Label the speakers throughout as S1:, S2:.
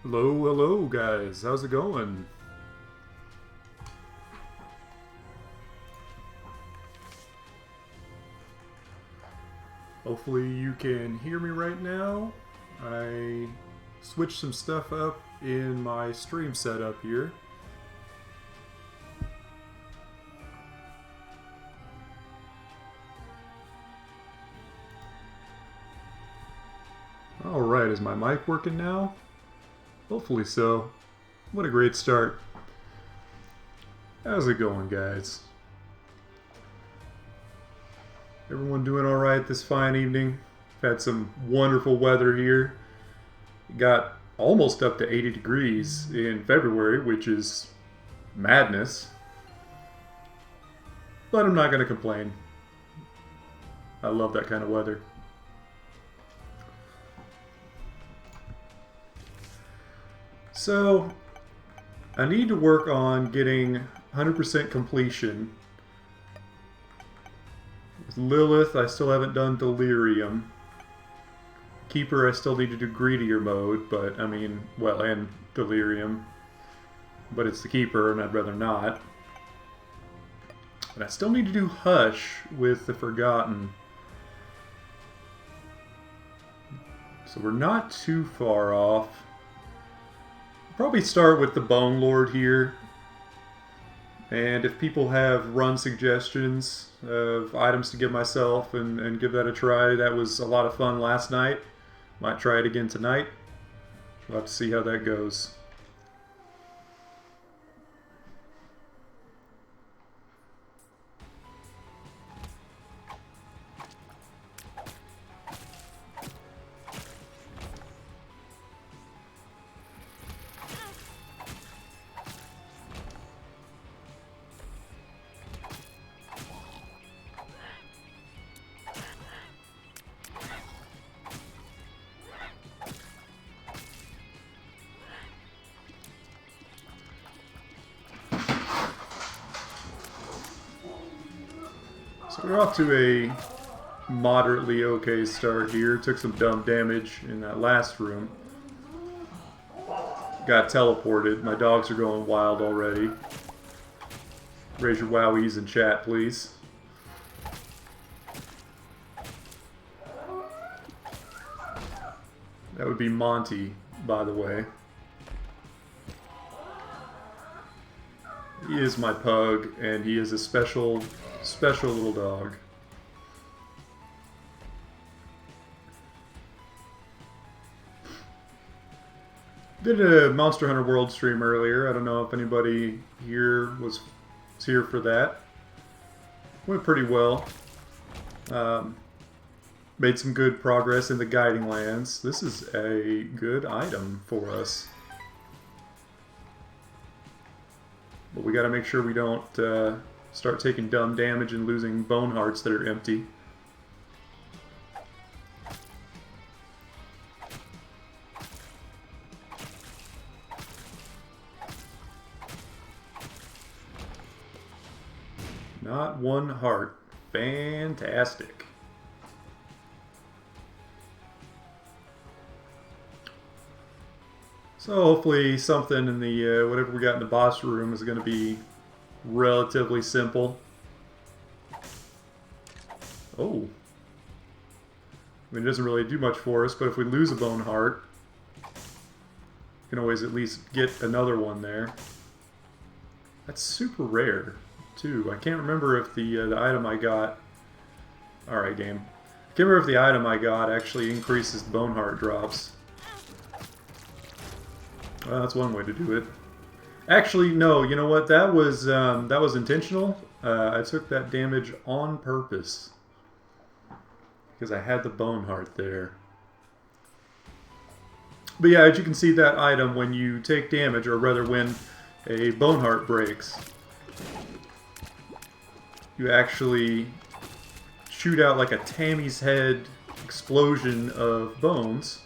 S1: Hello, guys. How's it going? Hopefully you can hear me right now. I switched some stuff up in my stream setup here. Alright, is my mic working now? Hopefully so. What a great start. How's it going, guys? Everyone doing alright this fine evening? Had some wonderful weather here. Got almost up to 80 degrees in February, which is madness. But I'm not going to complain. I love that kind of weather. So, I need to work on getting 100% completion. With Lilith, I still haven't done Delirium. Keeper, I still need to do Greedier mode, but, I mean, well, and Delirium. But it's the Keeper, and I'd rather not. But I still need to do Hush with the Forgotten. So we're not too far off. Probably start with the Bone Lord here. And if people have run suggestions of items to give myself and give that a try, that was a lot of fun last night. Might try it again tonight. We'll have to see how that goes. So we're off to a moderately okay start here. Took some dumb damage in that last room. Got teleported. My dogs are going wild already. Raise your wowies in chat, please. That would be Monty, by the way. He is my pug, and he is a special little dog. Did a Monster Hunter World stream earlier. I don't know if anybody here was here for that. Went pretty well. Made some good progress in the Guiding Lands. This is a good item for us. But we gotta make sure we don't start taking dumb damage and losing bone hearts that are empty. Not one heart. Fantastic. So hopefully something in the whatever we got in the boss room is going to be relatively simple. Oh. I mean, it doesn't really do much for us, but if we lose a bone heart, we can always at least get another one there. That's super rare, too. I can't remember if the item I got... Alright, game. I can't remember if the item I got actually increases the bone heart drops. Well, that's one way to do it. Actually, no. You know what? That was intentional. I took that damage on purpose because I had the bone heart there. But yeah, as you can see, that item, when you take damage, or rather, when a bone heart breaks, you actually shoot out like a Tammy's head explosion of bones,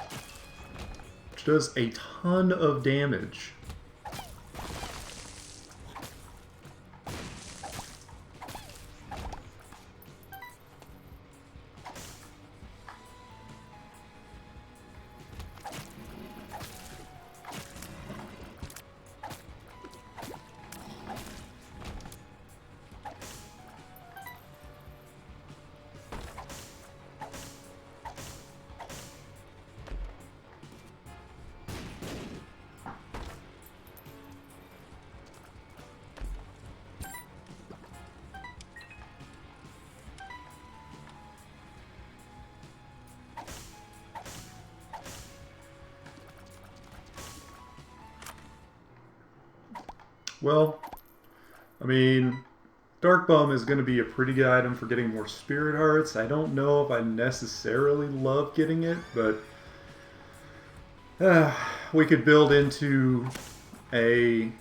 S1: which does a ton of damage. Well, I mean, Dark Bum is going to be a pretty good item for getting more Spirit Hearts. I don't know if I necessarily love getting it, but we could build into a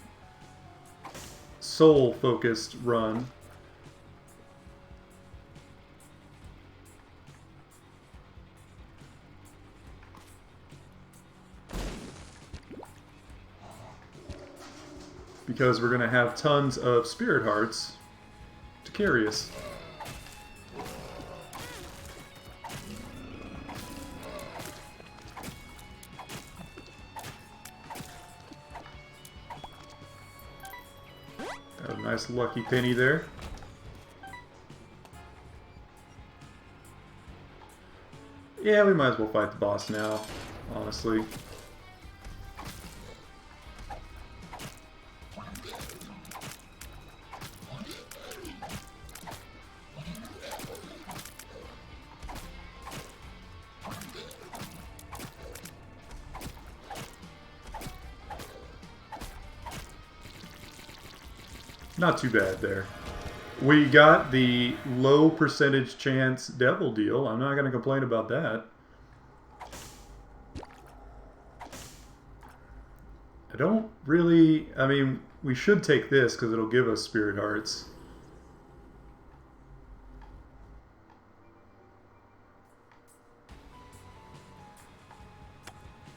S1: soul-focused run. Because we're going to have tons of Spirit Hearts to carry us. Got a nice lucky penny there. Yeah, we might as well fight the boss now, honestly. Not too bad there. We got the low percentage chance devil deal. I'm not going to complain about that. I don't really... I mean, we should take this because it'll give us Spirit Hearts.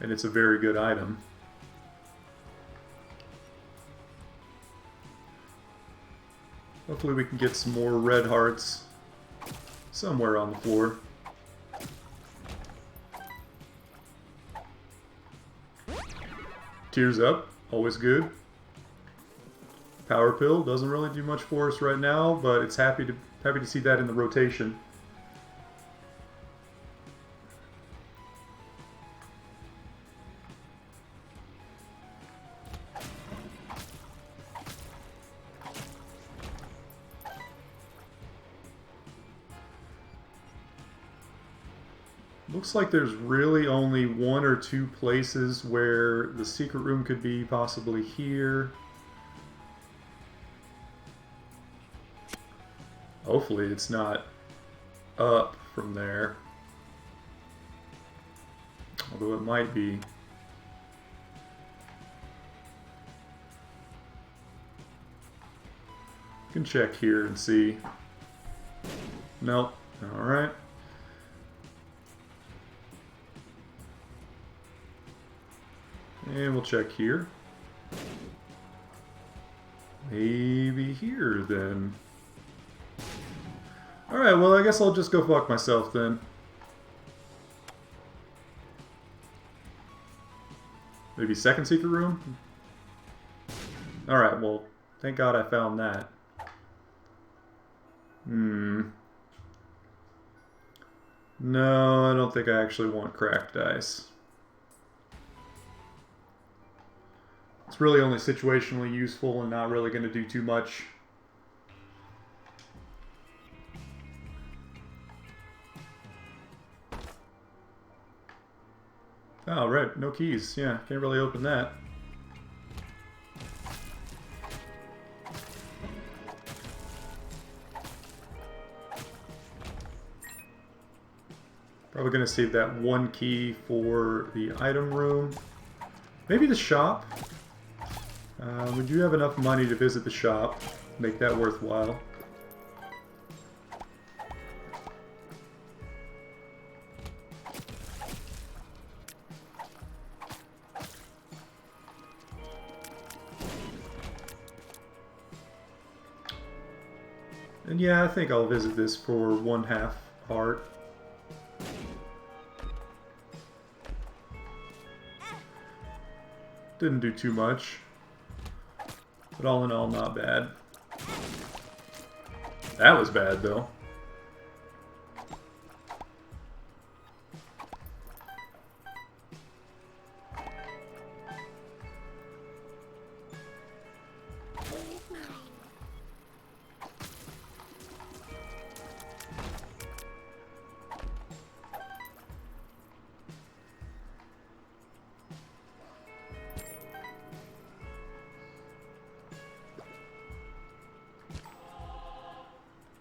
S1: And it's a very good item. Hopefully we can get some more red hearts somewhere on the floor. Tears Up, always good. Power Pill doesn't really do much for us right now, but it's happy to see that in the rotation. Looks like there's really only one or two places where the secret room could be, possibly here. Hopefully it's not up from there. Although it might be. You can check here and see. Nope. Alright. And we'll check here. Maybe here, then. Alright, well, I guess I'll just go fuck myself, then. Maybe second secret room? Alright, well, thank God I found that. No, I don't think I actually want cracked dice. It's really only situationally useful and not really going to do too much. Oh, right. No keys. Yeah, can't really open that. Probably going to save that one key for the item room. Maybe the shop. We do have enough money to visit the shop. Make that worthwhile. And yeah, I think I'll visit this for 1/2 heart. Didn't do too much. But all in all, not bad. That was bad, though.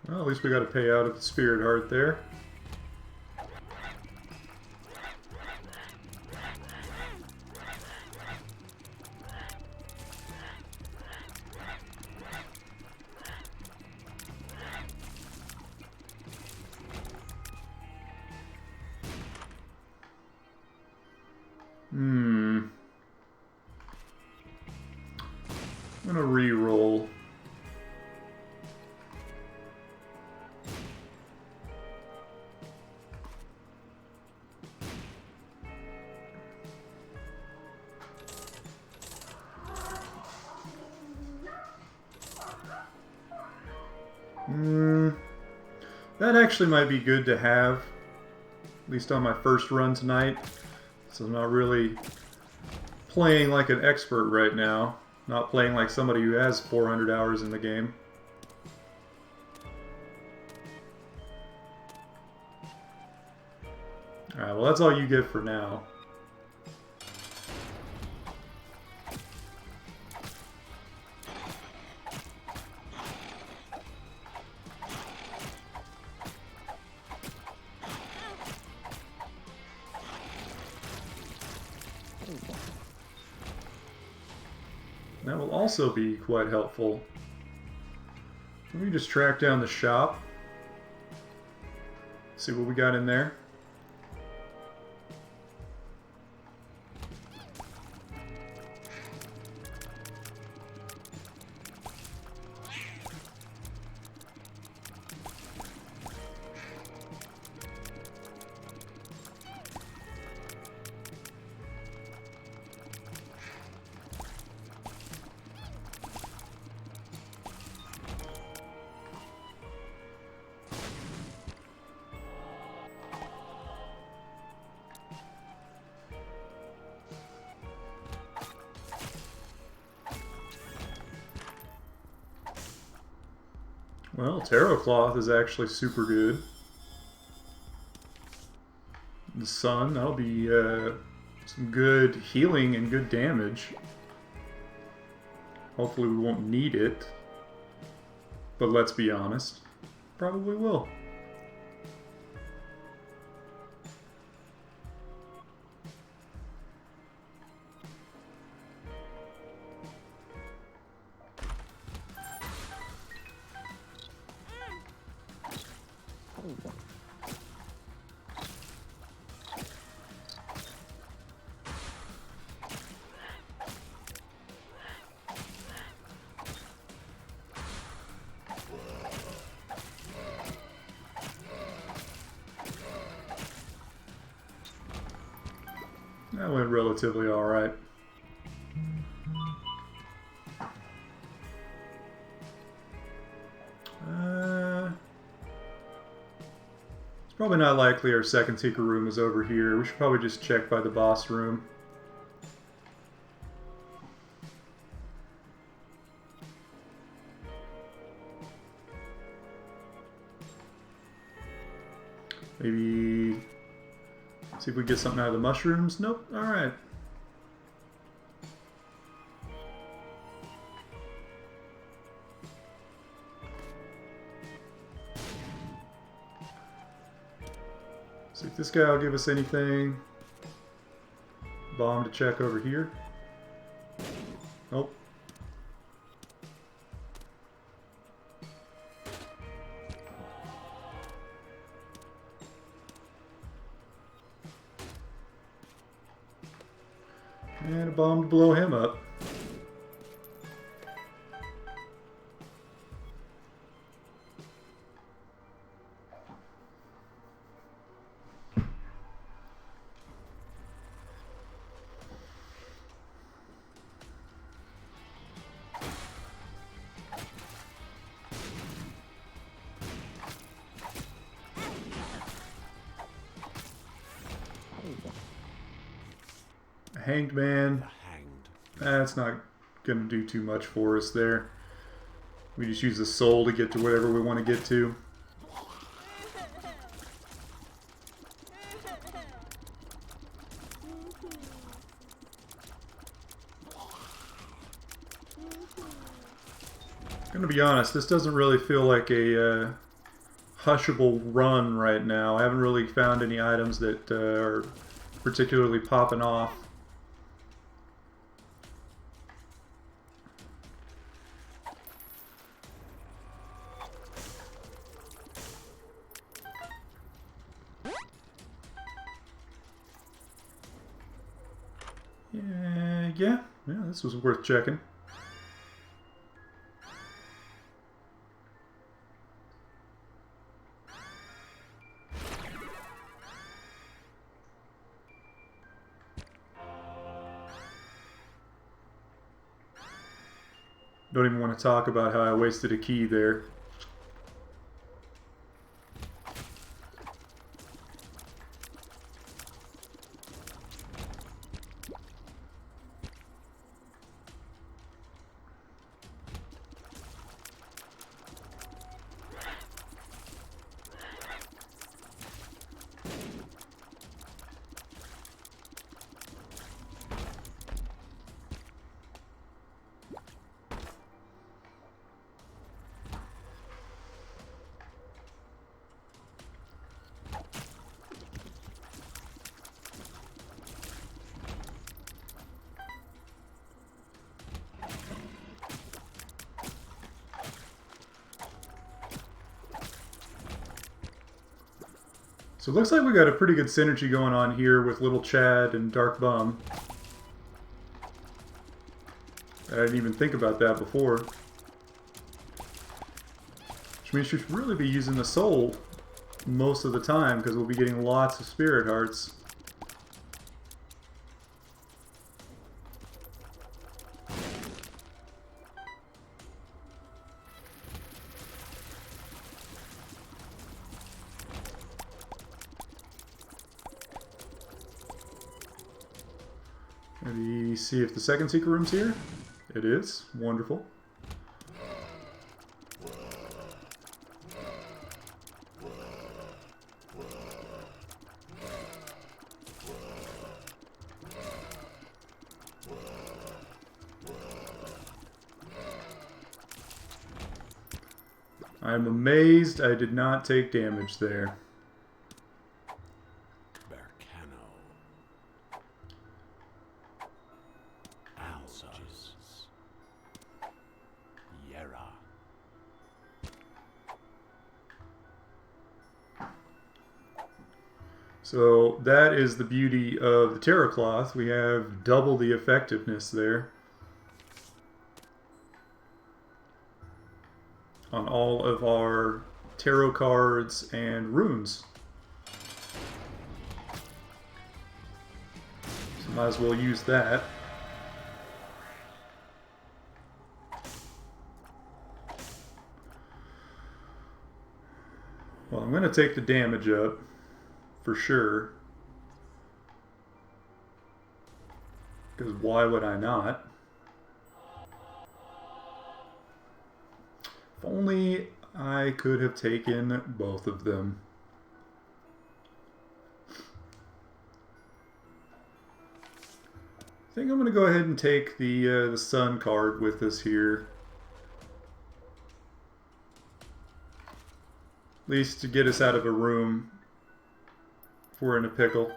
S1: Well, at least we got to pay out of the Spirit Heart there. I'm gonna re-roll. That actually might be good to have, at least on my first run tonight. So I'm not really playing like an expert right now. Not playing like somebody who has 400 hours in the game. Alright, well that's all you get for now. That will also be quite helpful. Let me just track down the shop. See what we got in there. Well, Tarot Cloth is actually super good. The Sun, that'll be some good healing and good damage. Hopefully we won't need it. But let's be honest, probably will. That went relatively alright. It's probably not likely our second secret room is over here. We should probably just check by the boss room. Maybe see if we get something out of the mushrooms. Nope. Alright. See if this guy will give us anything. Bomb to check over here. Nope. And a bomb to blow him up. Hanged Man. That's not going to do too much for us there. We just use the soul to get to whatever we want to get to. I'm going to be honest, this doesn't really feel like a hushable run right now. I haven't really found any items that are particularly popping off. Yeah, this was worth checking. Don't even want to talk about how I wasted a key there. So it looks like we got a pretty good synergy going on here with Little Chad and Dark Bum. I didn't even think about that before. Which means we should really be using the soul most of the time, because we'll be getting lots of spirit hearts. Maybe see if the second secret room's here. It is. Wonderful. I'm amazed I did not take damage there. So that is the beauty of the Terror Cloth. We have double the effectiveness there on all of our tarot cards and runes. So might as well use that. Well, I'm going to take the damage up. For sure. Because why would I not? If only I could have taken both of them. I think I'm going to go ahead and take the sun card with us here. At least to get us out of a room. If we're in a pickle.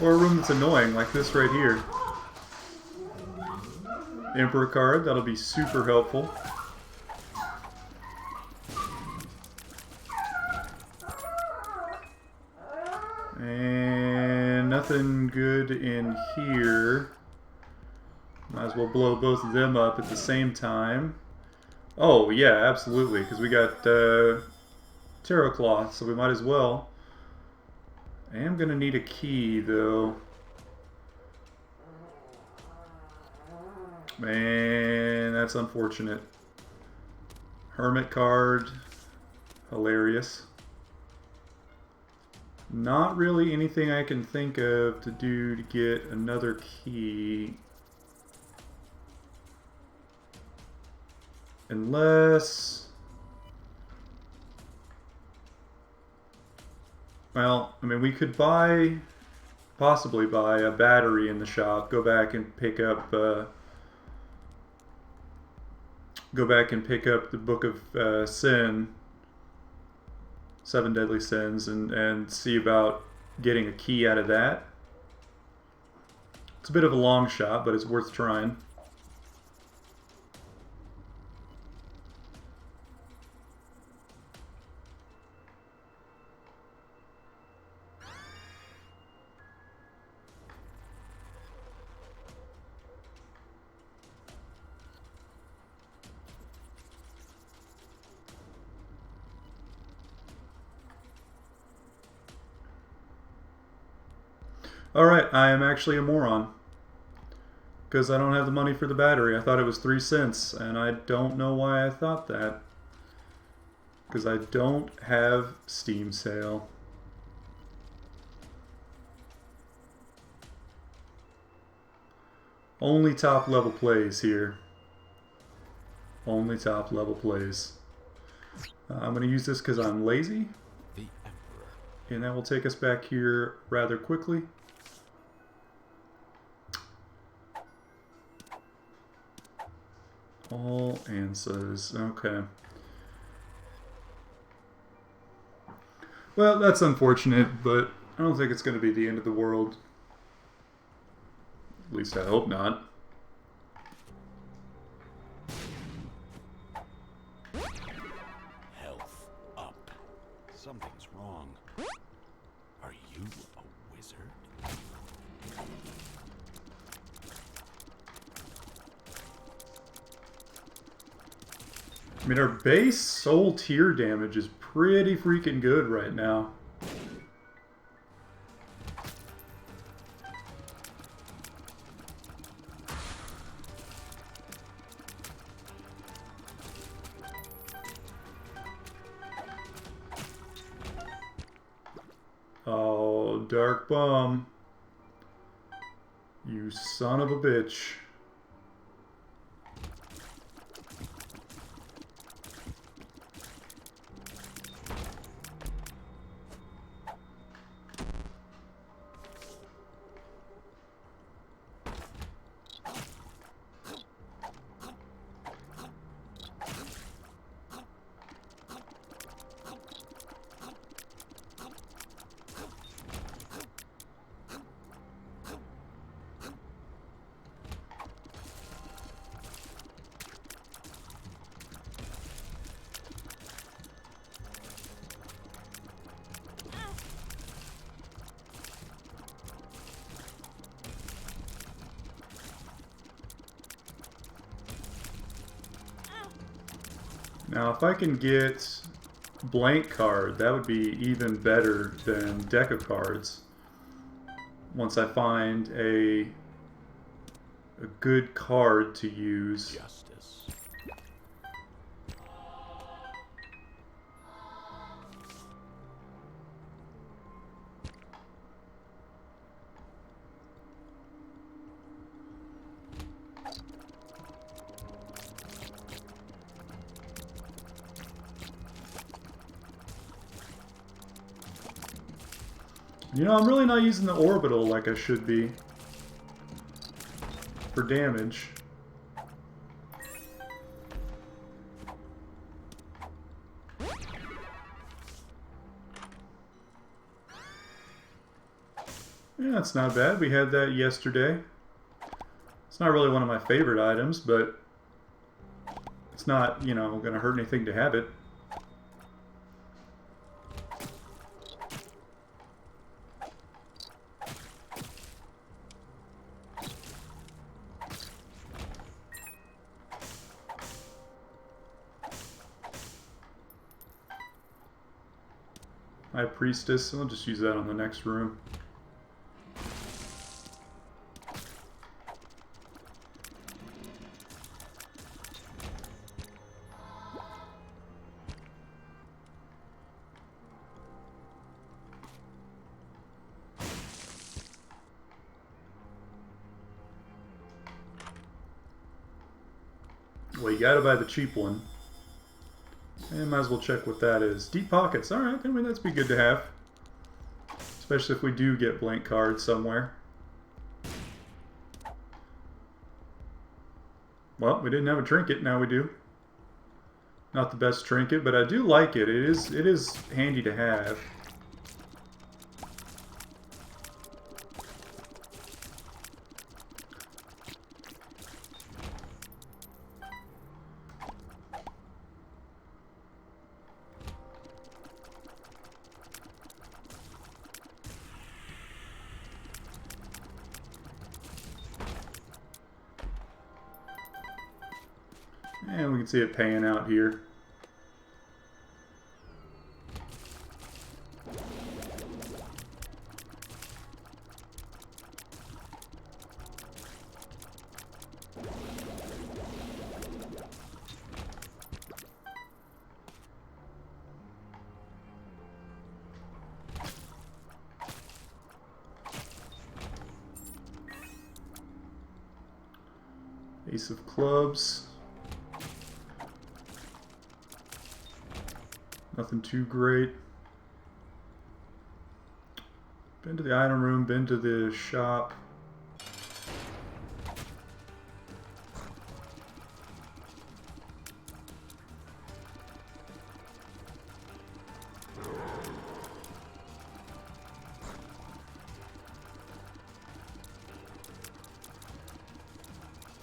S1: Or a room that's annoying, like this right here. Emperor card, that'll be super helpful. And nothing good in here. Might as well blow both of them up at the same time. Oh, yeah, absolutely, because we got Tarot Cloth, so we might as well. I am going to need a key, though. Man, that's unfortunate. Hermit card. Hilarious. Not really anything I can think of to do to get another key. Unless... Well, I mean, we could buy possibly buy a battery in the shop. Go back and pick up the Book of Sin, Seven Deadly Sins, and see about getting a key out of that. It's a bit of a long shot, but it's worth trying. Alright, I am actually a moron. Because I don't have the money for the battery. I thought it was 3 cents, and I don't know why I thought that. Because I don't have Steam Sale. Only top level plays here. Only top level plays. I'm going to use this because I'm lazy. And that will take us back here rather quickly. All answers. Okay. Well, that's unfortunate, but I don't think it's going to be the end of the world. At least I hope not.
S2: Health up. Something's wrong. Are you a wizard?
S1: I mean, our base soul tier damage is pretty freaking good right now. Oh, Dark Bum. You son of a bitch. Now, if I can get blank card, that would be even better than deck of cards. Once I find a good card to use.
S2: Justice.
S1: You know, I'm really not using the orbital like I should be for damage. Yeah, it's not bad. We had that yesterday. It's not really one of my favorite items, but it's not, you know, going to hurt anything to have it. High Priestess, I'll just use that on the next room. Well, you gotta buy the cheap one. And might as well check what that is. Deep pockets. Alright, I mean, that'd be good to have. especially if we do get blank cards somewhere. Well, we didn't have a trinket, now we do. Not the best trinket, but I do like it. It is handy to have. And we can see it paying out here. Ace of clubs. Nothing too great. Been to the item room, been to the shop.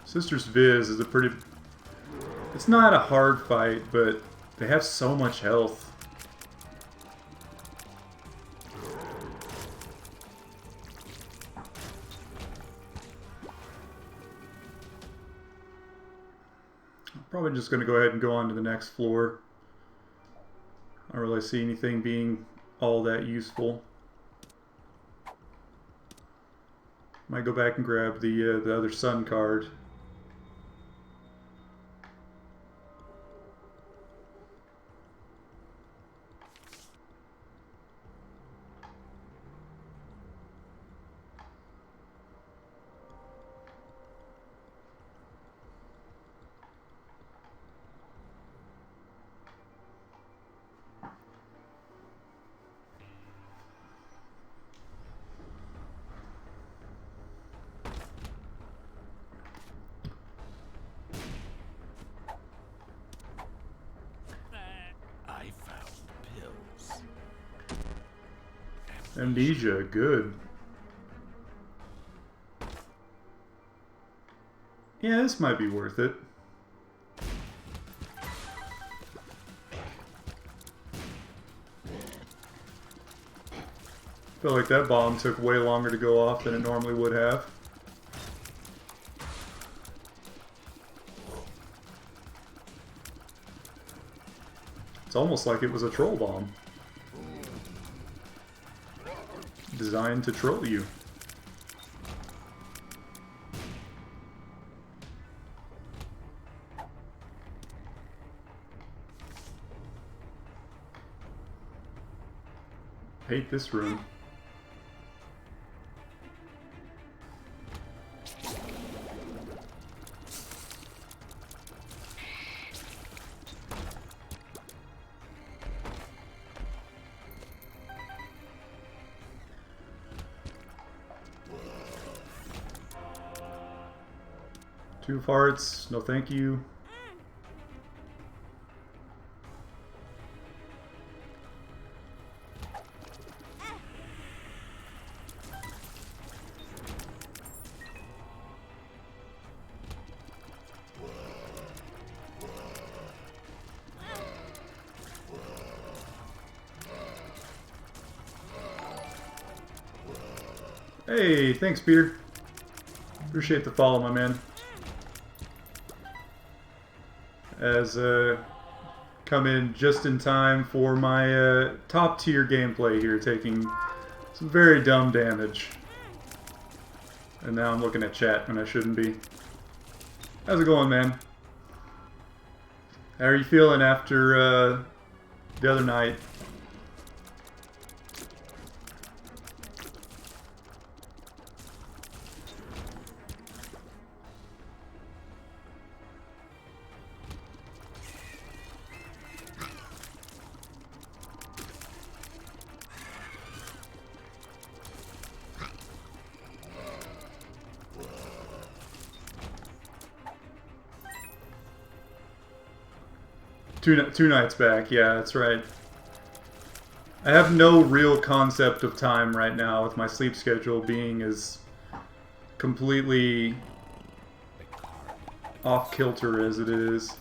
S1: Sister's Viz is a pretty... It's not a hard fight, but they have so much health. I'm probably just going to go ahead and go on to the next floor. I don't really see anything being all that useful. Might go back and grab the other sun card. Amnesia, good. Yeah, this might be worth it. Feel like that bomb took way longer to go off than it normally would have. It's almost like it was a troll bomb. Designed to troll you. Hate this room. Two farts, no thank you. Hey, thanks, Peter. Appreciate the follow, my man. As come in just in time for my top tier gameplay here, taking some very dumb damage. And now I'm looking at chat when I shouldn't be. How's it going, man? How are you feeling after the other night? Two nights back, yeah, that's right. I have no real concept of time right now with my sleep schedule being as completely off kilter as it is.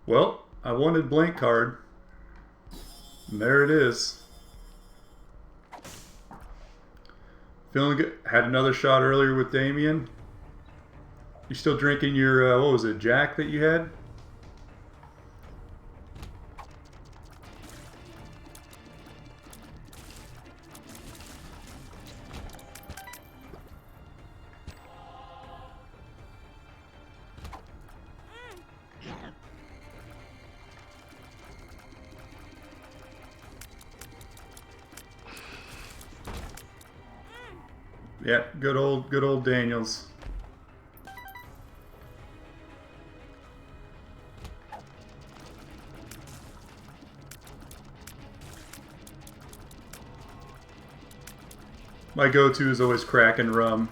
S1: Well, I wanted blank card. And there it is. Feeling good. Had another shot earlier with Damien. You still drinking your, what was it, Jack that you had? Yeah, good old Daniels. My go-to is always Kraken rum,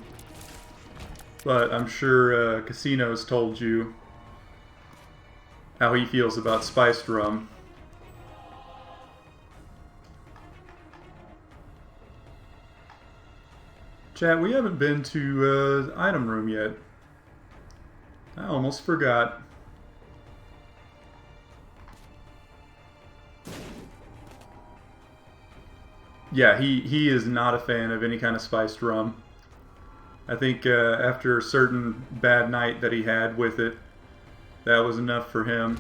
S1: but I'm sure Casino's told you how he feels about spiced rum. Chat, we haven't been to the item room yet. I almost forgot. Yeah, he is not a fan of any kind of spiced rum. I think after a certain bad night that he had with it, that was enough for him.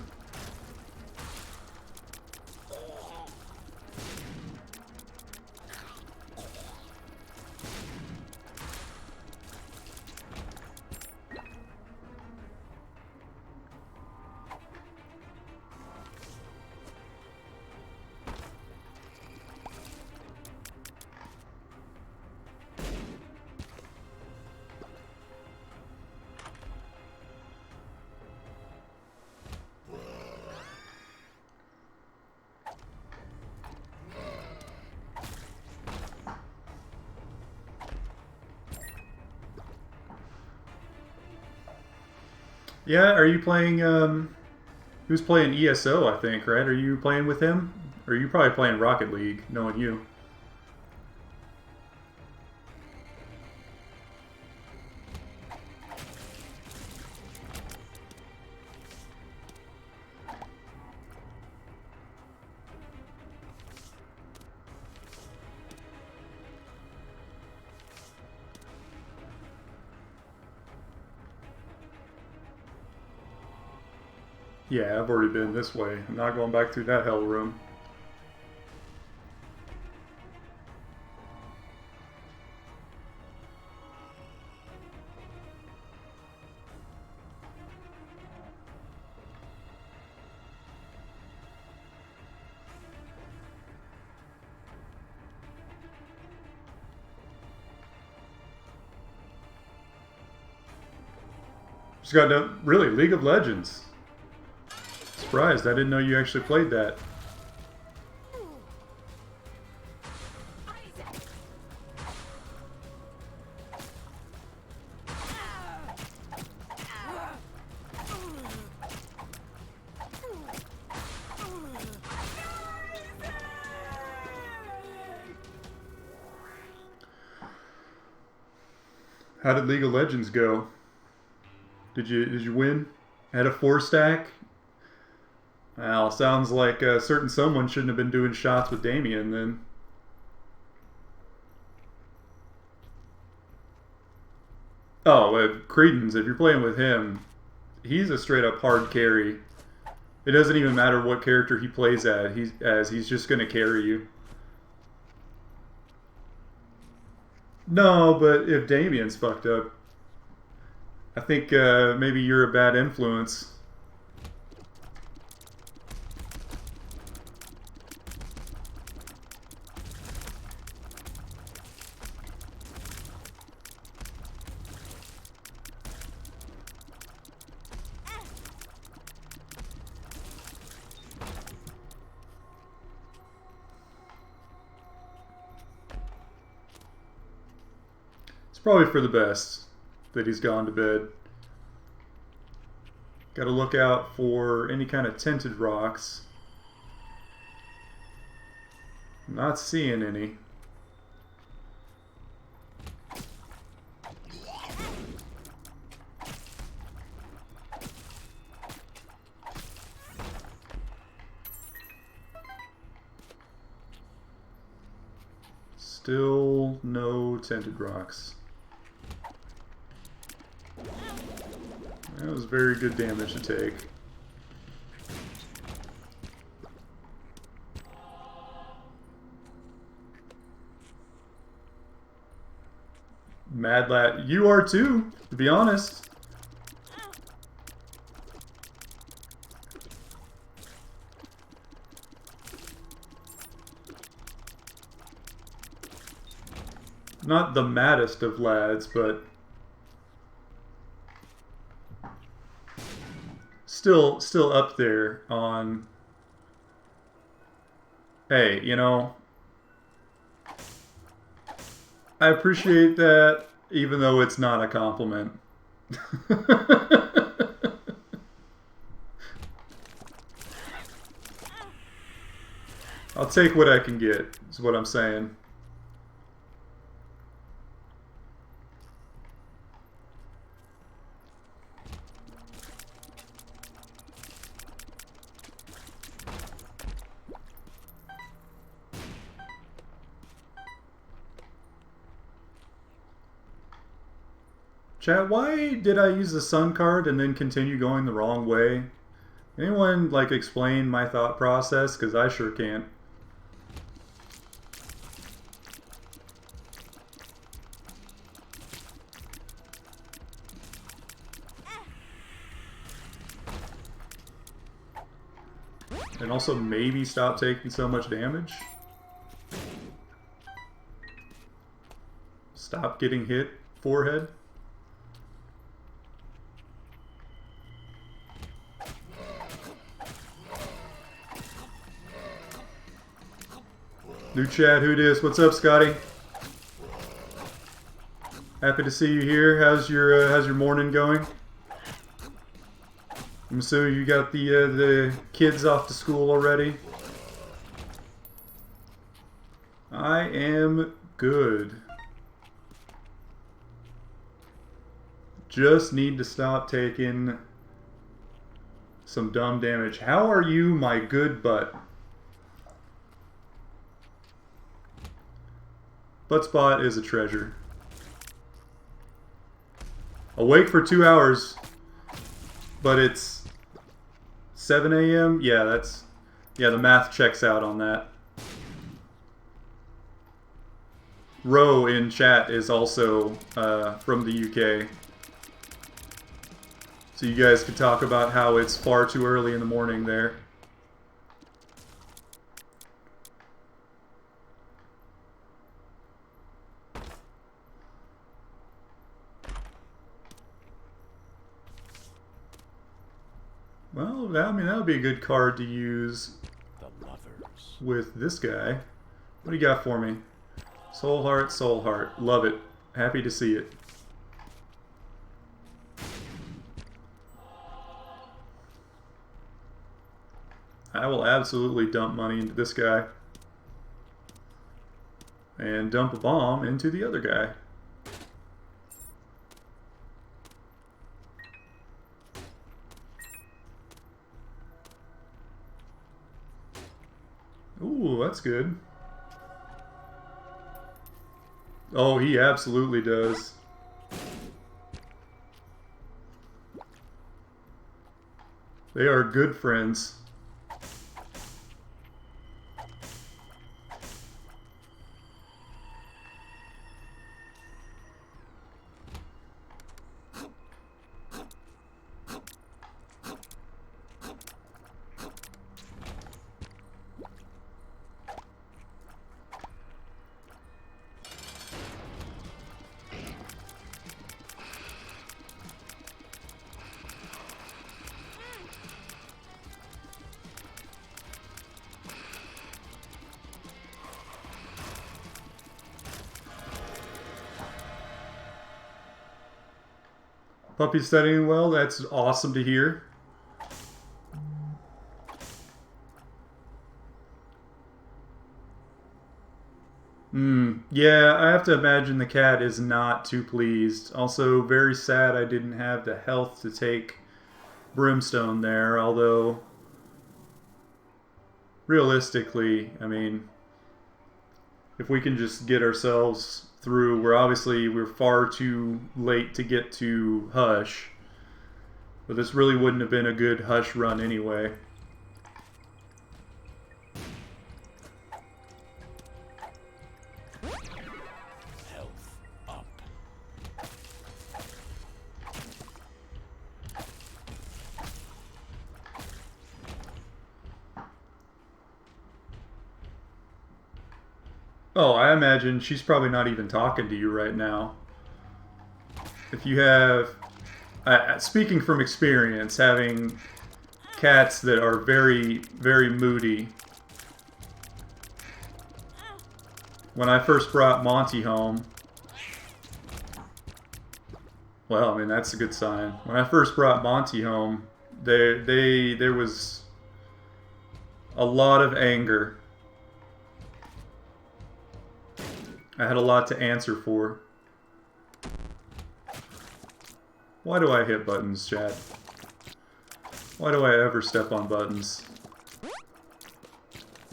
S1: Yeah, are you playing, he was playing ESO, I think, right? Are you playing with him? Or are you probably playing Rocket League, knowing you? Yeah, I've already been this way. I'm not going back through that hell room. Just got done. Really, League of Legends. Surprised, I didn't know you actually played that. How did League of Legends go? Did you win? Had a 4-stack? Well, sounds like a certain someone shouldn't have been doing shots with Damien then. Oh, Credence, if you're playing with him, he's a straight up hard carry. It doesn't even matter what character he plays he's just going to carry you. No, but if Damien's fucked up, I think maybe you're a bad influence. It's probably for the best that he's gone to bed. Got to look out for any kind of tinted rocks. Not seeing any. Still no tinted rocks. That was very good damage to take. Mad Lat, you are too, to be honest. Not the maddest of lads, but still up there on, hey, you know, I appreciate that, even though it's not a compliment. I'll take what I can get, is what I'm saying. Chat, why did I use the sun card and then continue going the wrong way? Anyone, like, explain my thought process? Because I sure can't. And also maybe stop taking so much damage? Stop getting hit forehead? New chat, who dis? What's up, Scotty? Happy to see you here. How's your morning going? I'm assuming you got the kids off to school already. I am good. Just need to stop taking some dumb damage. How are you, my good butt? Buttspot is a treasure. Awake for 2 hours, but it's 7 a.m.? Yeah, the math checks out on that. Ro in chat is also from the UK. So you guys could talk about how it's far too early in the morning there. Well, I mean, that would be a good card to use with this guy. What do you got for me? Soul Heart, Soul Heart. Love it. Happy to see it. I will absolutely dump money into this guy. And dump a bomb into the other guy. Ooh, that's good. Oh, he absolutely does. They are good friends. Puppy's studying well. That's awesome to hear. Yeah, I have to imagine the cat is not too pleased. Also, very sad I didn't have the health to take Brimstone there, although realistically, I mean, if we can just get ourselves through, we're far too late to get to Hush. But this really wouldn't have been a good Hush run anyway.
S2: Health up.
S1: Oh, I imagine she's probably not even talking to you right now. If you have... speaking from experience, having cats that are very, very moody. When I first brought Monty home... Well, I mean, that's a good sign. When I first brought Monty home, there was a lot of anger. I had a lot to answer for. Why do I hit buttons, chat? Why do I ever step on buttons?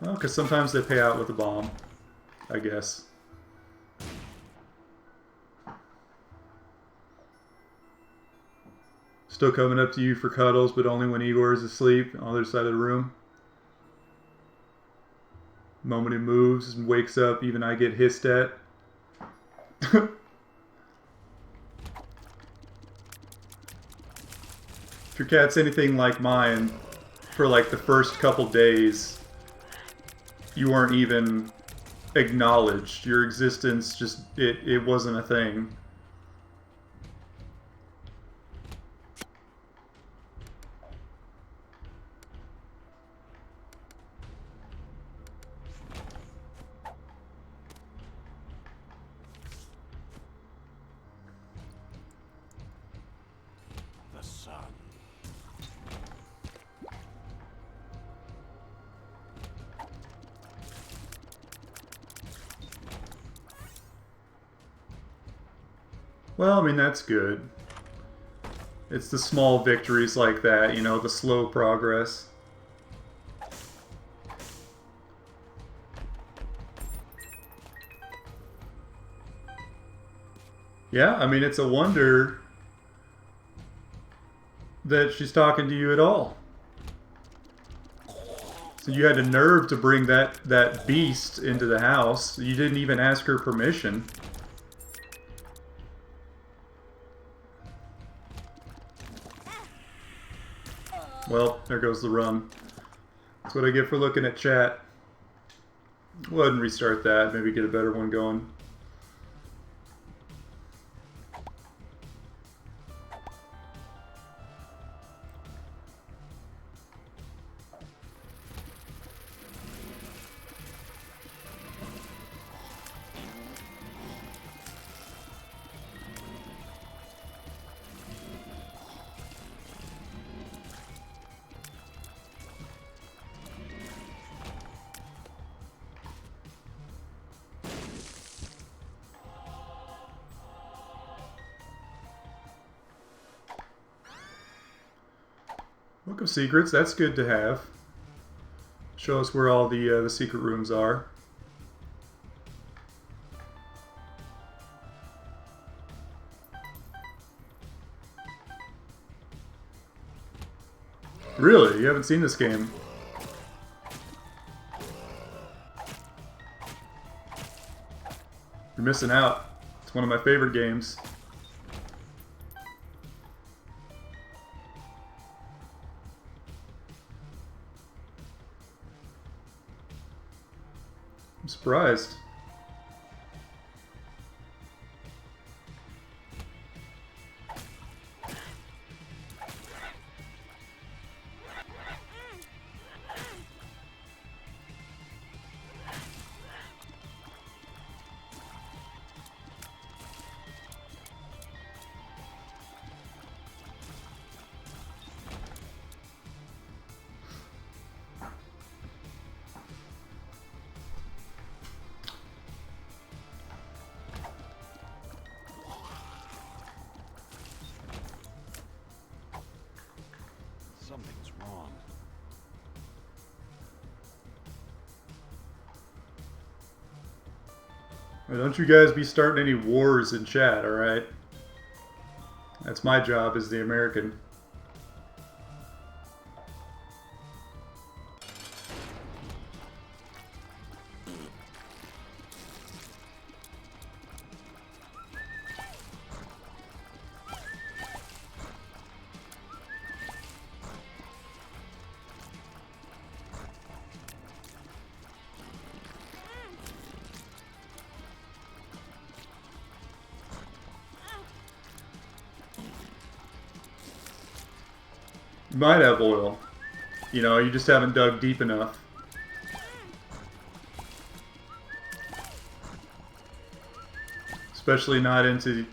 S1: Well, because sometimes they pay out with a bomb, I guess. Still coming up to you for cuddles, but only when Igor is asleep on the other side of the room. The moment he moves and wakes up, even I get hissed at. If your cat's anything like mine, for like the first couple days, you weren't even acknowledged. Your existence just, it wasn't a thing.
S2: The sun.
S1: Well, I mean, that's good. It's the small victories like that, you know, the slow progress. Yeah, I mean, it's a wonder that she's talking to you at all. So you had the nerve to bring that beast into the house. You didn't even ask her permission. Well, there goes the run. That's what I get for looking at chat. Go ahead and restart that. Maybe get a better one going. Book of Secrets, that's good to have. Show us where all the secret rooms are. Really? You haven't seen this game? You're missing out. It's one of my favorite games. I'm surprised. Don't you guys be starting any wars in chat, alright? That's my job as the American. You might have oil. You know, you just haven't dug deep enough. Especially not into...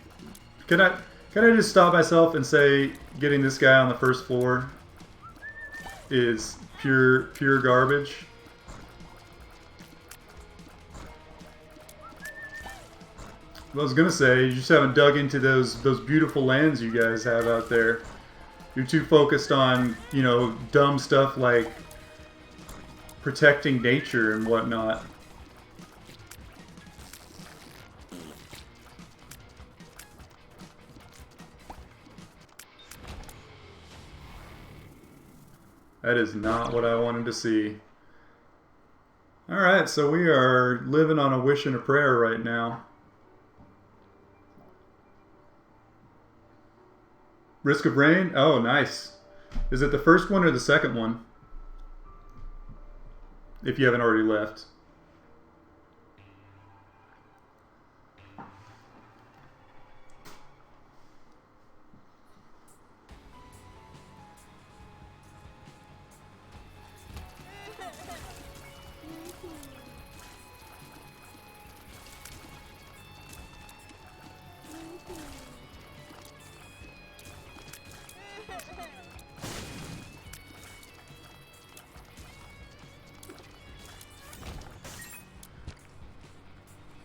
S1: Can I just stop myself and say getting this guy on the first floor is pure garbage? I was gonna say, you just haven't dug into those beautiful lands you guys have out there. You're too focused on, you know, dumb stuff like protecting nature and whatnot. That is not what I wanted to see. Alright, so we are living on a wish and a prayer right now. Risk of Rain? Oh, nice. Is it the first one or the second one? If you haven't already left.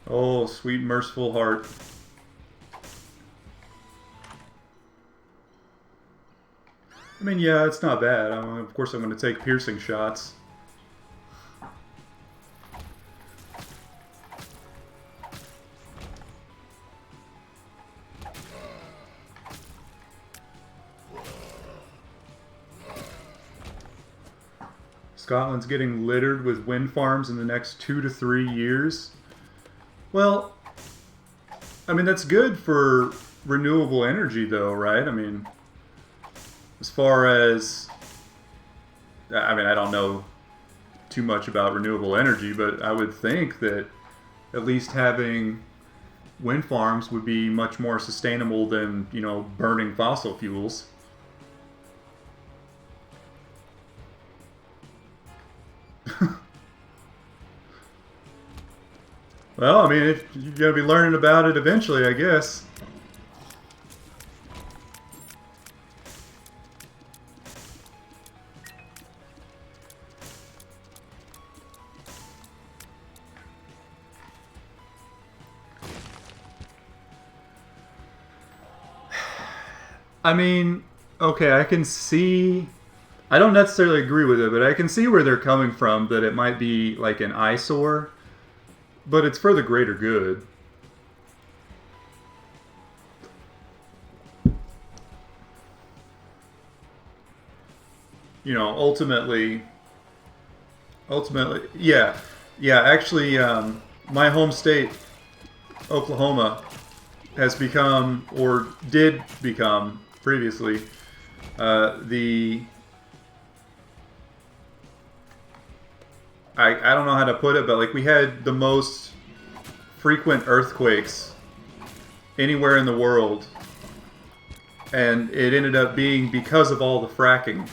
S1: Oh, sweet merciful heart. I mean, yeah, it's not bad. Of course I'm going to take piercing shots. Scotland's getting littered with wind farms in the next 2 to 3 years. Well, I mean, that's good for renewable energy, though, right? I mean, as far as... I mean, I don't know too much about renewable energy, but I would think that at least having wind farms would be much more sustainable than, you know, burning fossil fuels. Well, I mean, you're going to be learning about it eventually, I guess. I mean, okay, I can see... I don't necessarily agree with it, but I can see where they're coming from, that it might be like an eyesore. But it's for the greater good. You know, ultimately, yeah. Actually, my home state, Oklahoma, has become, or did become previously, the... I don't know how to put it, but like we had the most frequent earthquakes anywhere in the world, and it ended up being because of all the fracking.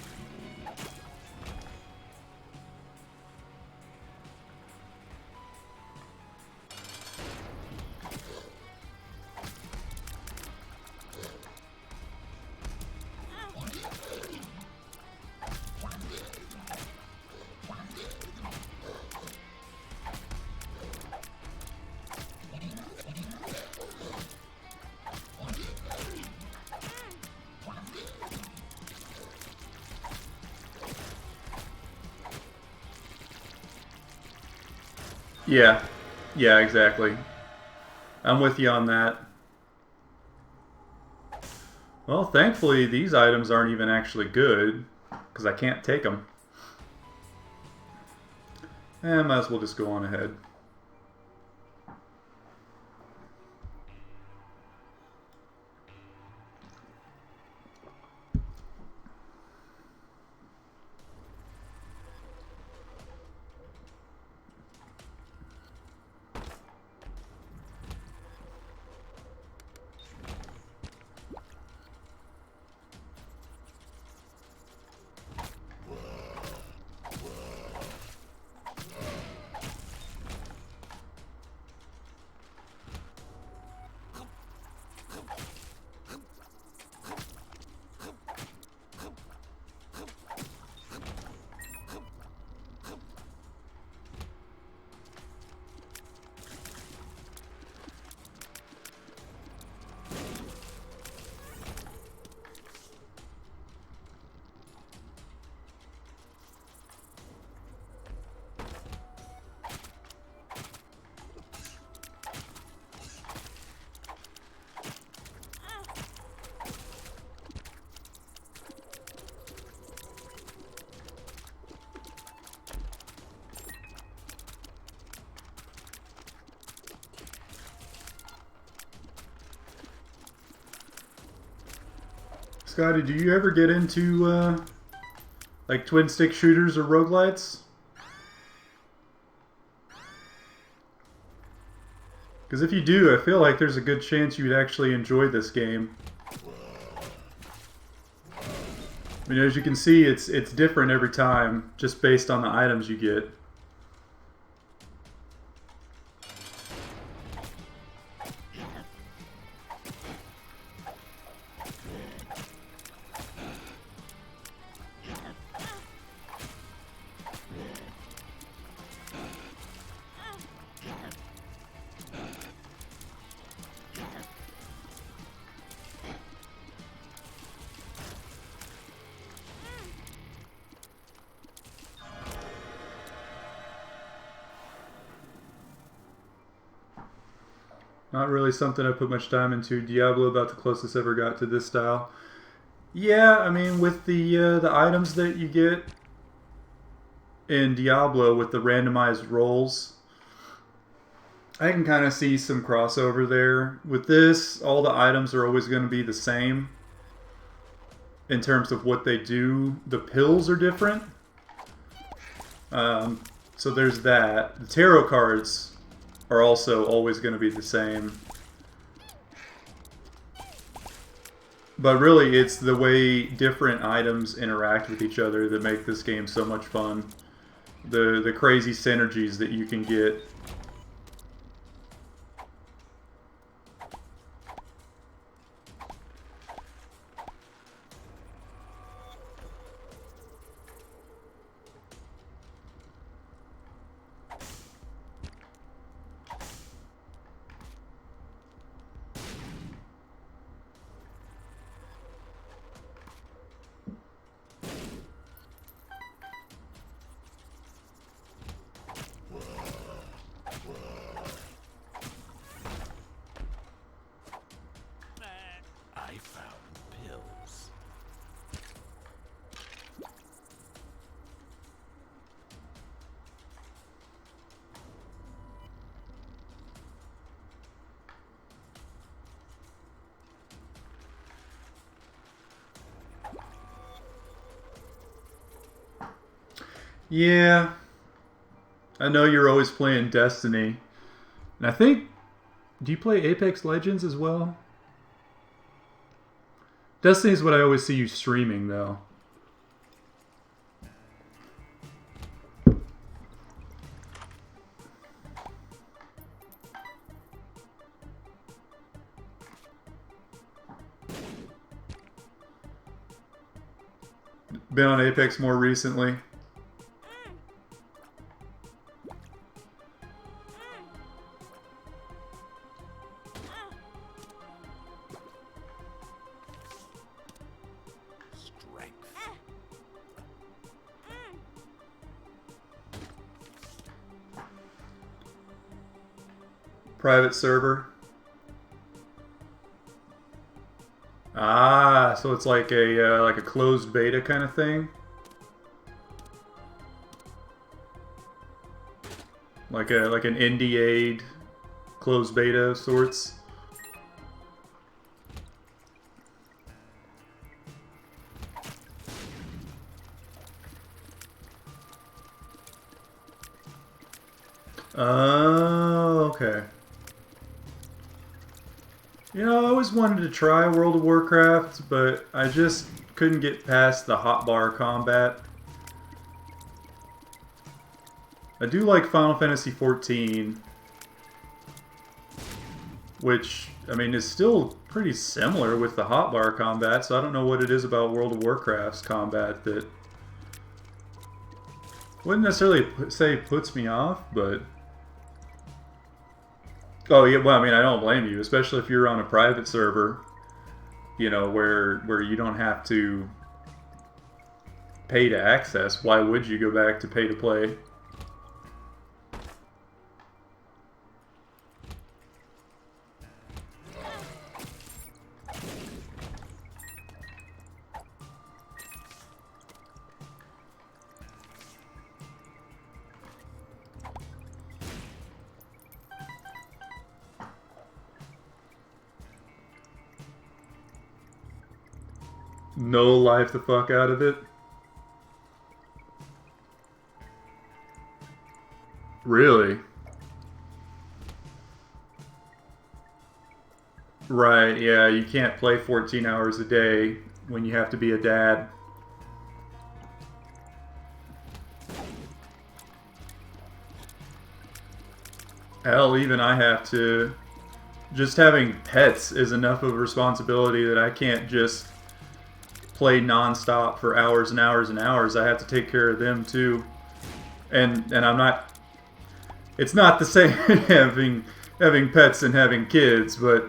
S1: Yeah, exactly. I'm with you on that. Well, thankfully, these items aren't even actually good, because I can't take them. And might as well just go on ahead. Scotty, do you ever get into like twin stick shooters or roguelites? Because if you do, I feel like there's a good chance you'd actually enjoy this game. I mean, as you can see, it's different every time, just based on the items you get. Not really something I put much time into. Diablo about the closest I ever got to this style. Yeah, I mean, with the items that you get in Diablo with the randomized rolls, I can kind of see some crossover there. With this, all the items are always going to be the same in terms of what they do. The pills are different. So there's that. The tarot cards are also always going to be the same. But really, it's the way different items interact with each other that make this game so much fun. The crazy synergies that you can get.
S2: I found pills.
S1: Yeah. I know you're always playing Destiny. And I think... Do you play Apex Legends as well? Destiny is what I always see you streaming, though. Been on Apex more recently. Private server. Ah, so it's like a closed beta kind of thing? Like an NDA'd closed beta of sorts? Oh, okay. You know, I always wanted to try World of Warcraft, but I just couldn't get past the hotbar combat. I do like Final Fantasy XIV, which, I mean, is still pretty similar with the hotbar combat, so I don't know what it is about World of Warcraft's combat that wouldn't necessarily say puts me off, but... Oh, yeah, well, I mean, I don't blame you, especially if you're on a private server, you know, where you don't have to pay to access. Why would you go back to pay to play? No life the fuck out of it? Really? Right, yeah, you can't play 14 hours a day when you have to be a dad. Hell, even I have to... Just having pets is enough of a responsibility that I can't just play non-stop for hours and hours and hours. I have to take care of them too. And I'm not... It's not the same having pets and having kids, but...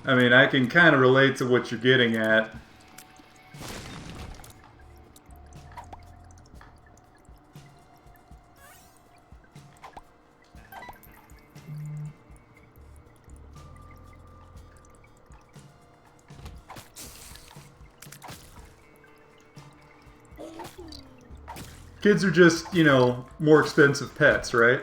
S1: I mean, I can kind of relate to what you're getting at. Kids are just, you know, more expensive pets, right?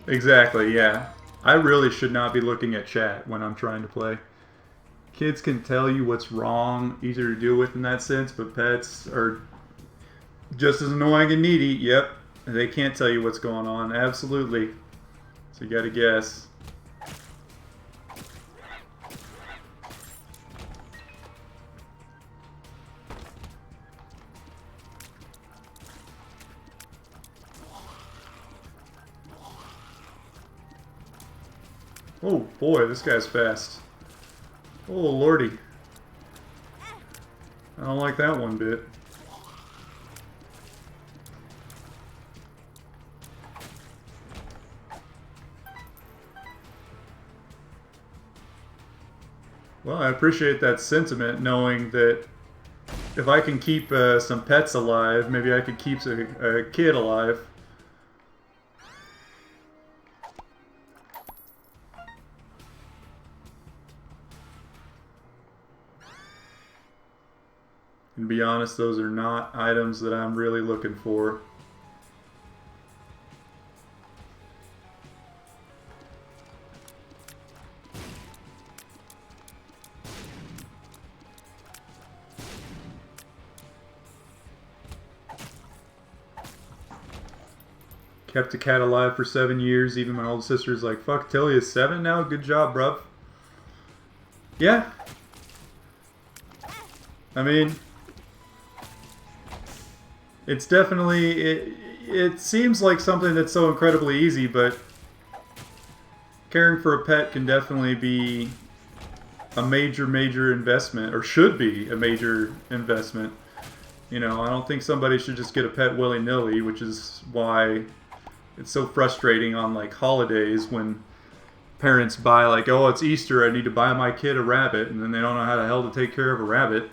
S1: Exactly, yeah. I really should not be looking at chat when I'm trying to play. Kids can tell you what's wrong, easier to deal with in that sense, but pets are just as annoying and needy. Yep, they can't tell you what's going on. Absolutely. So you gotta guess. Oh boy, this guy's fast. Oh lordy. I don't like that one bit. Well, I appreciate that sentiment, knowing that if I can keep some pets alive, maybe I could keep a kid alive. And to be honest, those are not items that I'm really looking for. Kept a cat alive for 7 years. Even my older sister's like, fuck, Tilly is 7 now? Good job, bruv. Yeah. I mean... It's definitely, it seems like something that's so incredibly easy, but caring for a pet can definitely be a major investment, or should be a major investment. You know, I don't think somebody should just get a pet willy-nilly, which is why it's so frustrating on like holidays when parents buy like, oh, it's Easter, I need to buy my kid a rabbit, and then they don't know how the hell to take care of a rabbit.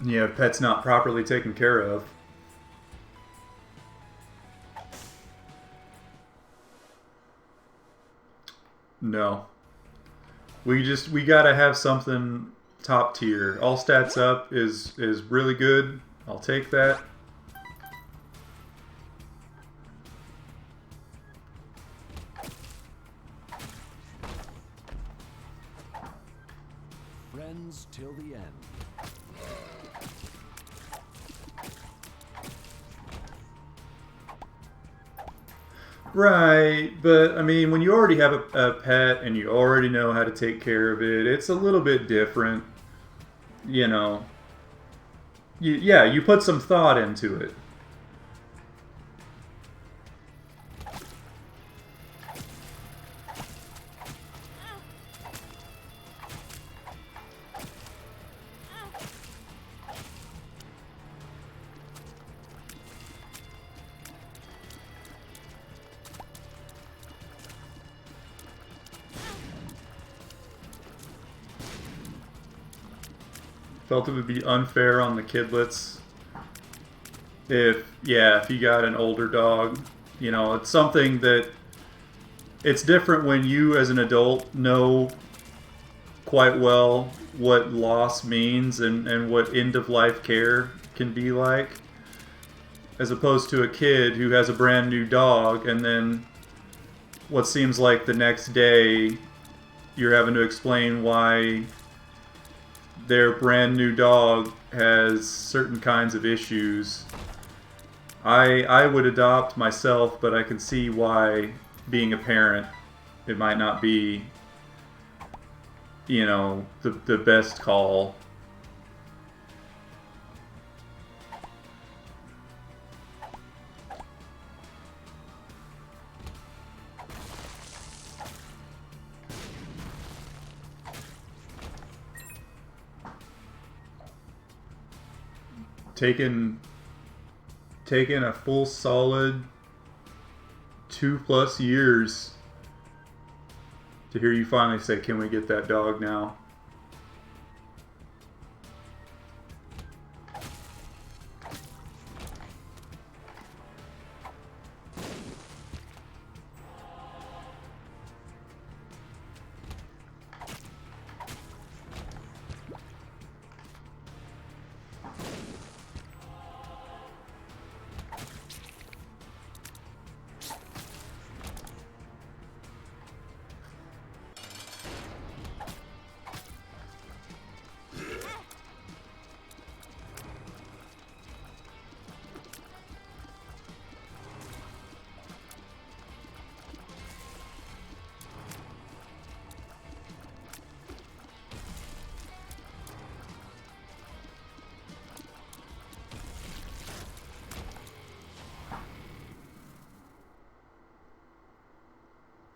S1: You have pets not properly taken care of. No. We gotta have something top tier. All stats up is really good. I'll take that.
S2: Friends till the end.
S1: Right, but I mean, when you already have a pet and you already know how to take care of it, it's a little bit different. You know. Yeah, you put some thought into it. Felt it would be unfair on the kidlets if you got an older dog. You know, it's something that it's different when you as an adult know quite well what loss means and what end of life care can be like, as opposed to a kid who has a brand new dog and then what seems like the next day you're having to explain why their brand new dog has certain kinds of issues. I would adopt myself, but I can see why being a parent, it might not be, you know, the best call. Taken a full solid 2+ years to hear you finally say, can we get that dog now?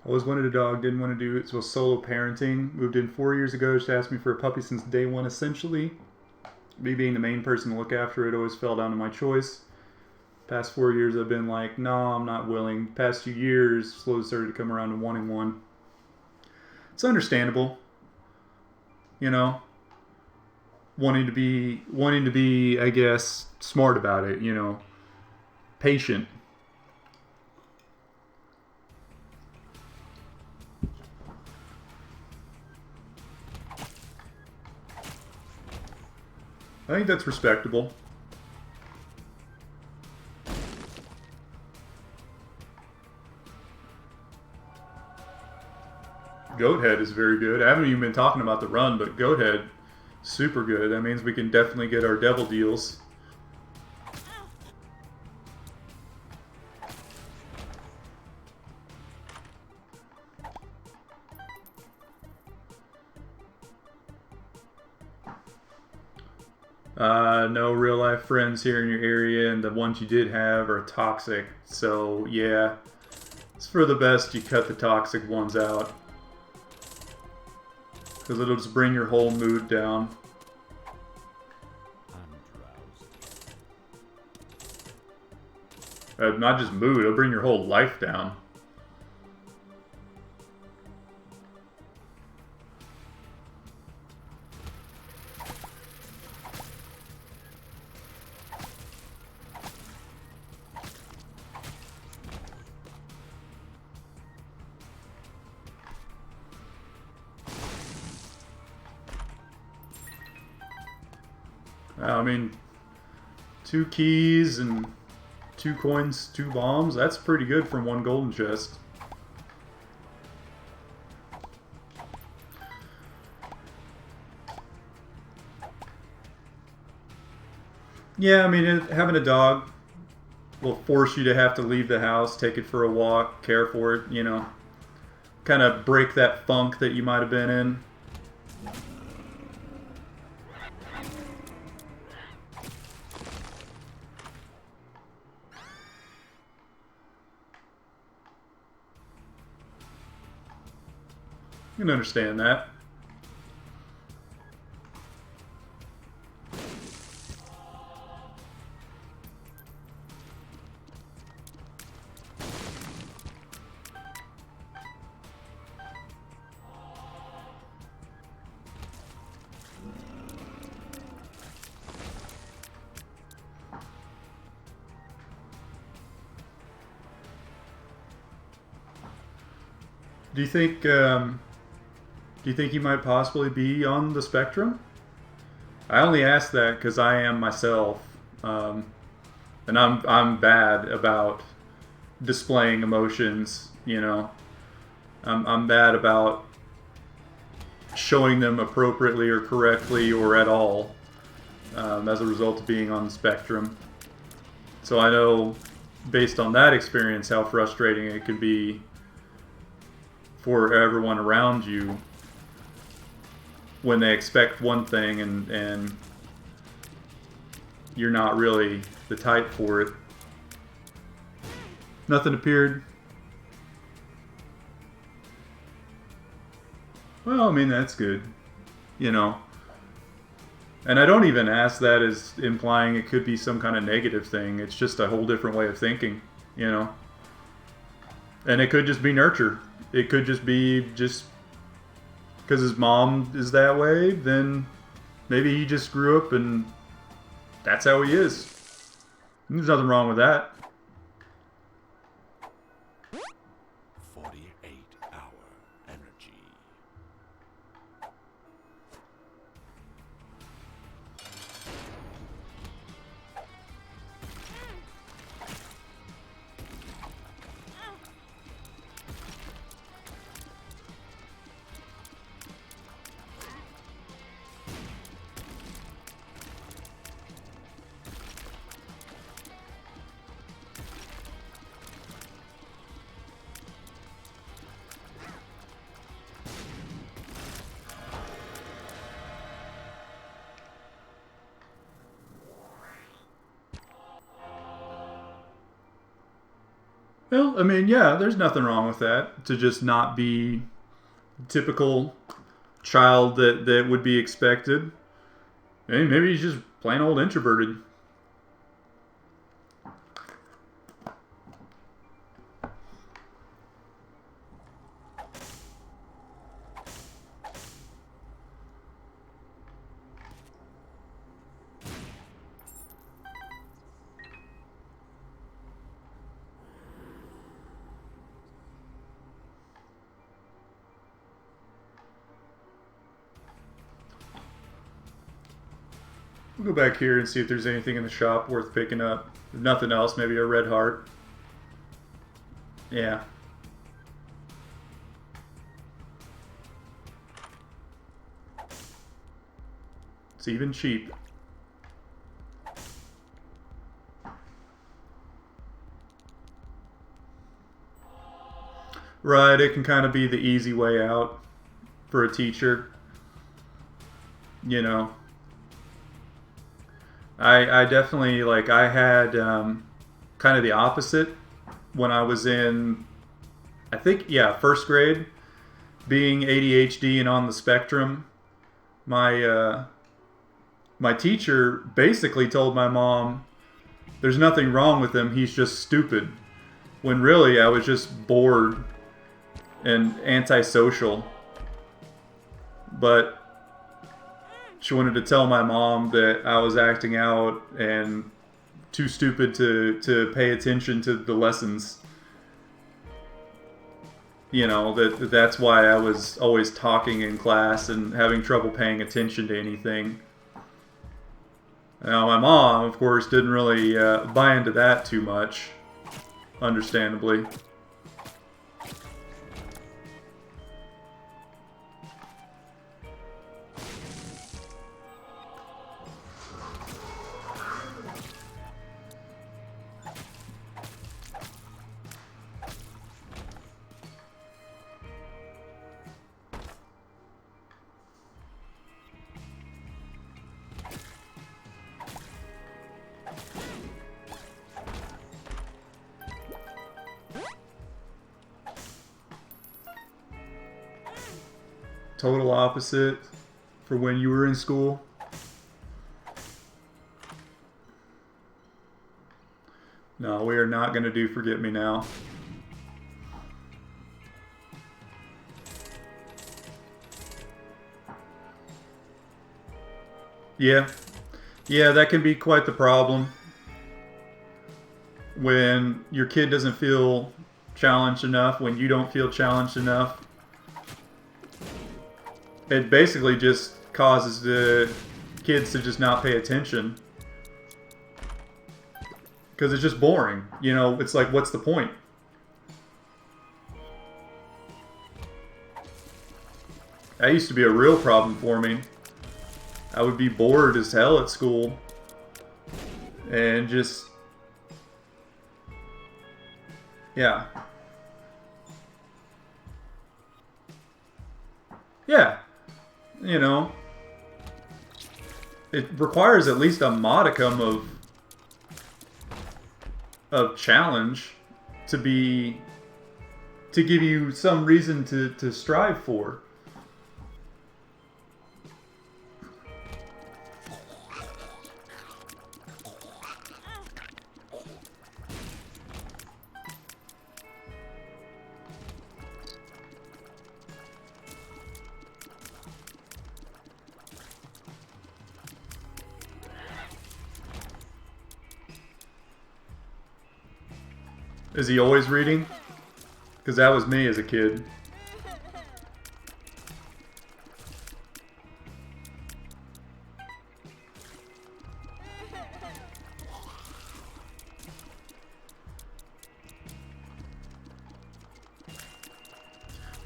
S1: Always wanted a dog, didn't want to do it, so solo parenting. Moved in 4 years ago, just asked me for a puppy since day one, essentially. Me being the main person to look after it always fell down to my choice. Past 4 years I've been like, no, I'm not willing. Past few years, slowly started to come around to wanting one. It's understandable. You know? Wanting to be, I guess, smart about it, you know. Patient. I think that's respectable. Goathead is very good. I haven't even been talking about the run, but Goathead, super good. That means we can definitely get our devil deals. No real life friends here in your area, and the ones you did have are toxic. So yeah, it's for the best you cut the toxic ones out, because it'll just bring your whole mood down.
S2: I'm drowsy.
S1: Not just mood, it'll bring your whole life down. I mean, 2 keys and 2 coins, 2 bombs. That's pretty good from 1 golden chest. Yeah, I mean, having a dog will force you to have to leave the house, take it for a walk, care for it, you know. Kind of break that funk that you might have been in. You can understand that. Do you think he might possibly be on the spectrum? I only ask that because I am myself, and I'm bad about displaying emotions. You know, I'm bad about showing them appropriately or correctly or at all, as a result of being on the spectrum. So I know, based on that experience, how frustrating it can be for everyone around you when they expect one thing and you're not really the type for it. Nothing appeared. Well, I mean, that's good. You know. And I don't even ask that as implying it could be some kind of negative thing. It's just a whole different way of thinking, you know. And it could just be nurture. It could just be just because his mom is that way, then maybe he just grew up and that's how he is. There's nothing wrong with that.
S2: 48-hour energy.
S1: Well, I mean, yeah, there's nothing wrong with that. To just not be typical child that would be expected. Maybe he's just plain old introverted. We'll go back here and see if there's anything in the shop worth picking up. If nothing else, maybe a red heart. Yeah. It's even cheap. Right, it can kind of be the easy way out for a teacher. You know. I definitely, like, I had kind of the opposite when I was in, I think, yeah, first grade, being ADHD and on the spectrum. My teacher basically told my mom There's nothing wrong with him, he's just stupid. When really, I was just bored and antisocial. But she wanted to tell my mom that I was acting out and too stupid to pay attention to the lessons. You know, that's why I was always talking in class and having trouble paying attention to anything. Now, my mom, of course, didn't really buy into that too much, understandably. Total opposite for when you were in school. No, we are not going to do Forget Me Now. Yeah. Yeah, that can be quite the problem. When your kid doesn't feel challenged enough, when you don't feel challenged enough. It basically just causes the kids to just not pay attention. Because it's just boring. You know, it's like, what's the point? That used to be a real problem for me. I would be bored as hell at school. And just... yeah. Yeah. You know, it requires at least a modicum of challenge to give you some reason to strive for. Is he always reading? Because that was me as a kid.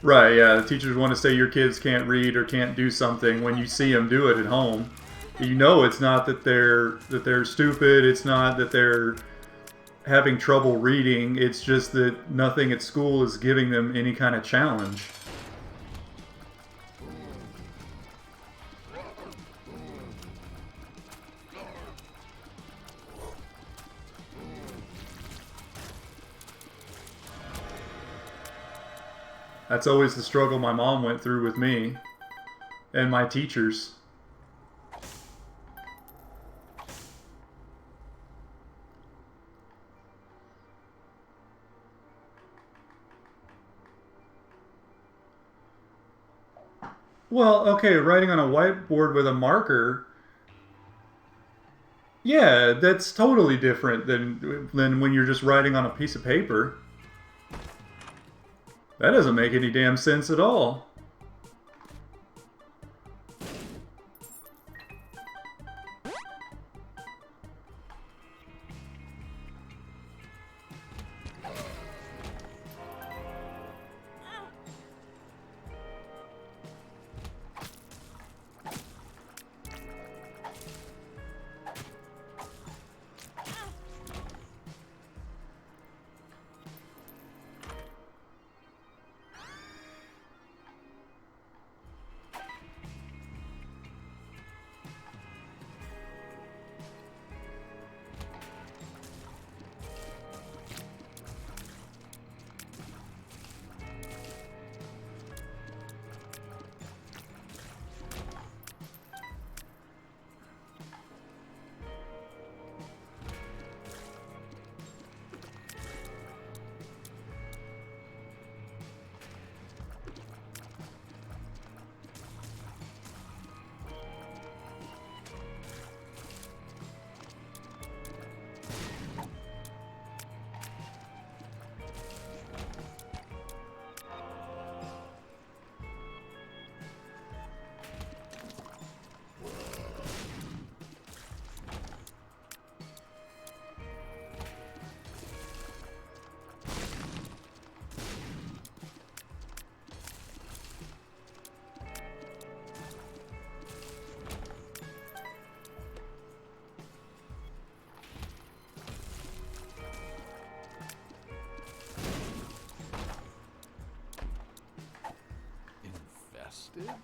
S1: Right, yeah. The teachers want to say your kids can't read or can't do something when you see them do it at home. You know it's not that they're stupid, it's not that they're having trouble reading, it's just that nothing at school is giving them any kind of challenge. That's always the struggle my mom went through with me and my teachers. Well, okay, writing on a whiteboard with a marker, yeah, that's totally different than when you're just writing on a piece of paper. That doesn't make any damn sense at all.
S2: expected.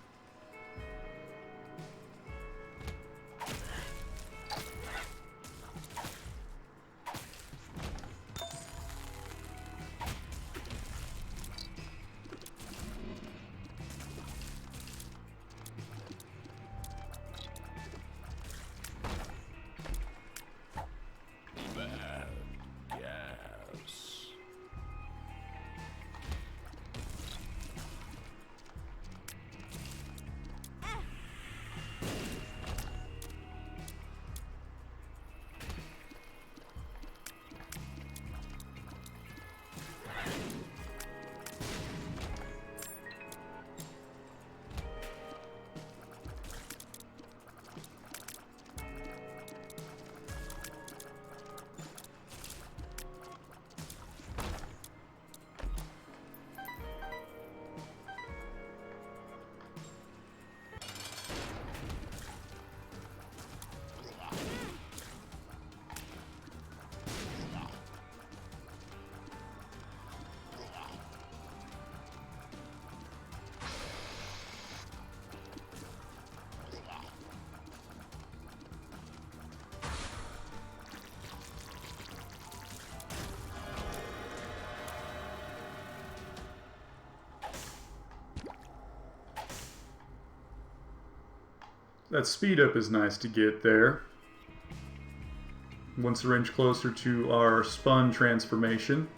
S2: Bad gas.
S1: That speed up is nice to get there. One syringe closer to our spun transformation.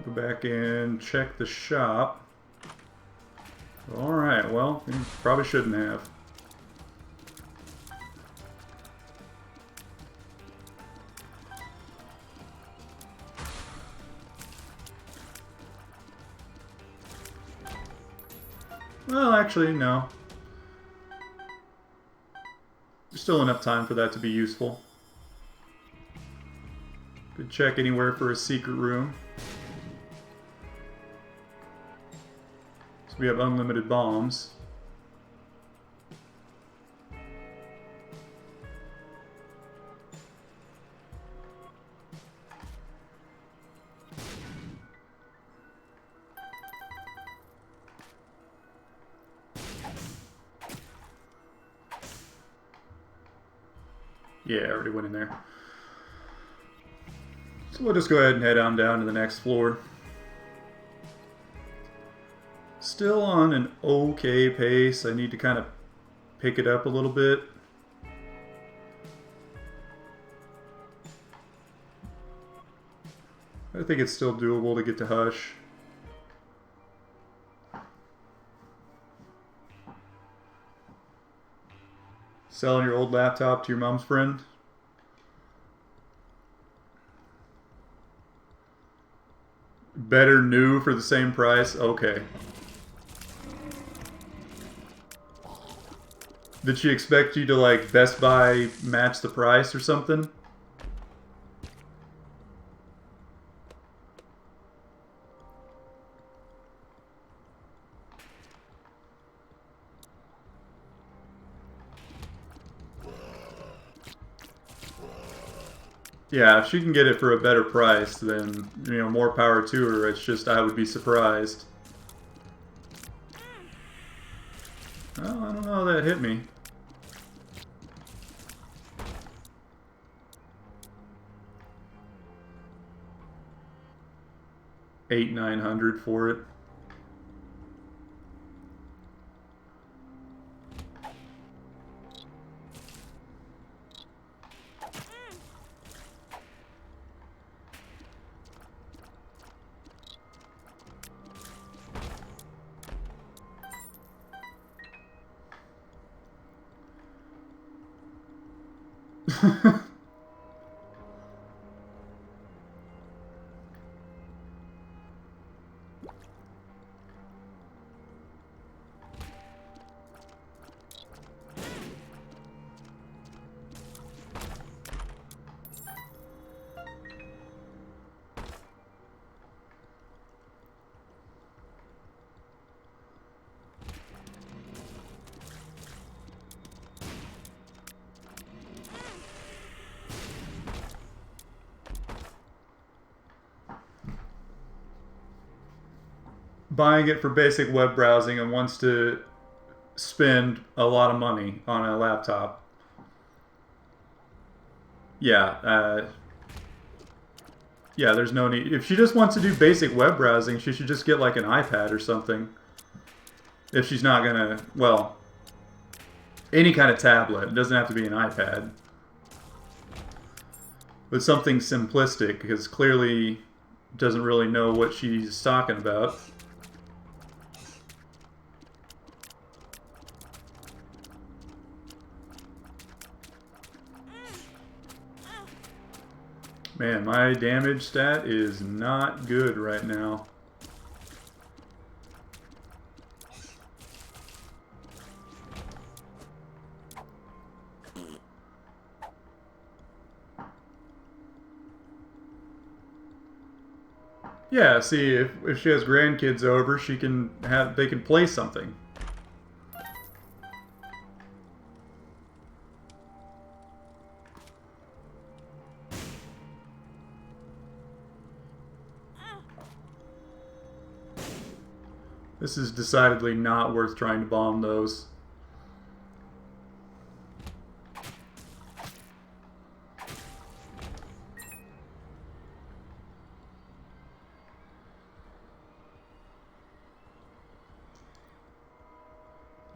S1: Go back and check the shop. Alright, well, you probably shouldn't have. Well, actually, no. There's still enough time for that to be useful. Could check anywhere for a secret room. So we have unlimited bombs. Yeah, I already went in there. So we'll just go ahead and head on down to the next floor. Still on an okay pace. I need to kind of pick it up a little bit. I think it's still doable to get to Hush. Selling your old laptop to your mom's friend? Better new for the same price? Okay. Did she expect you to, like, Best Buy match the price or something? Yeah, if she can get it for a better price, then, you know, more power to her. It's just, I would be surprised. Oh, I don't know how that hit me. $8,900 for it. buying it for basic web browsing and wants to spend a lot of money on a laptop. Yeah, yeah, there's no need. If she just wants to do basic web browsing, she should just get like an iPad or something. If she's not gonna, well, any kind of tablet. It doesn't have to be an iPad. But something simplistic, because clearly doesn't really know what she's talking about. Man, my damage stat is not good right now. Yeah, see, if she has grandkids over, they can play something. This is decidedly not worth trying to bomb those.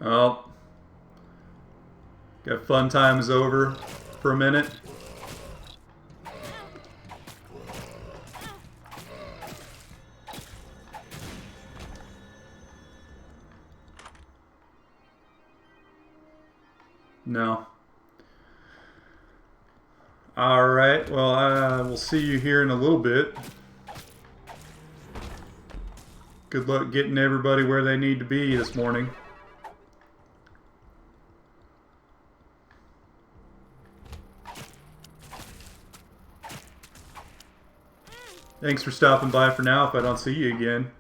S1: Oh. Got fun times over for a minute. No. Alright, well, we'll see you here in a little bit. Good luck getting everybody where they need to be this morning. Thanks for stopping by for now if I don't see you again.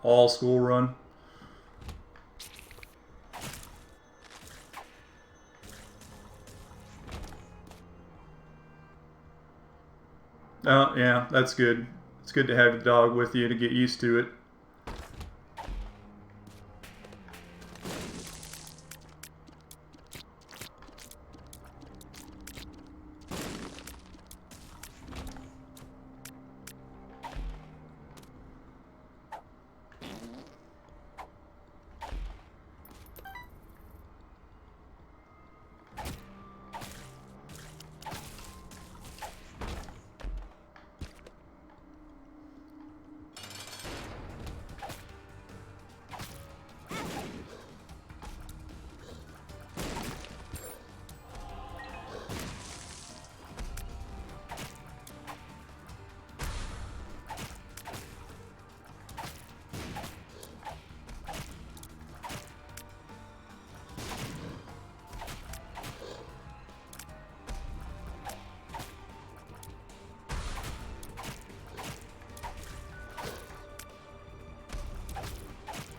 S1: All school run. Oh, yeah, that's good. It's good to have the dog with you to get used to it.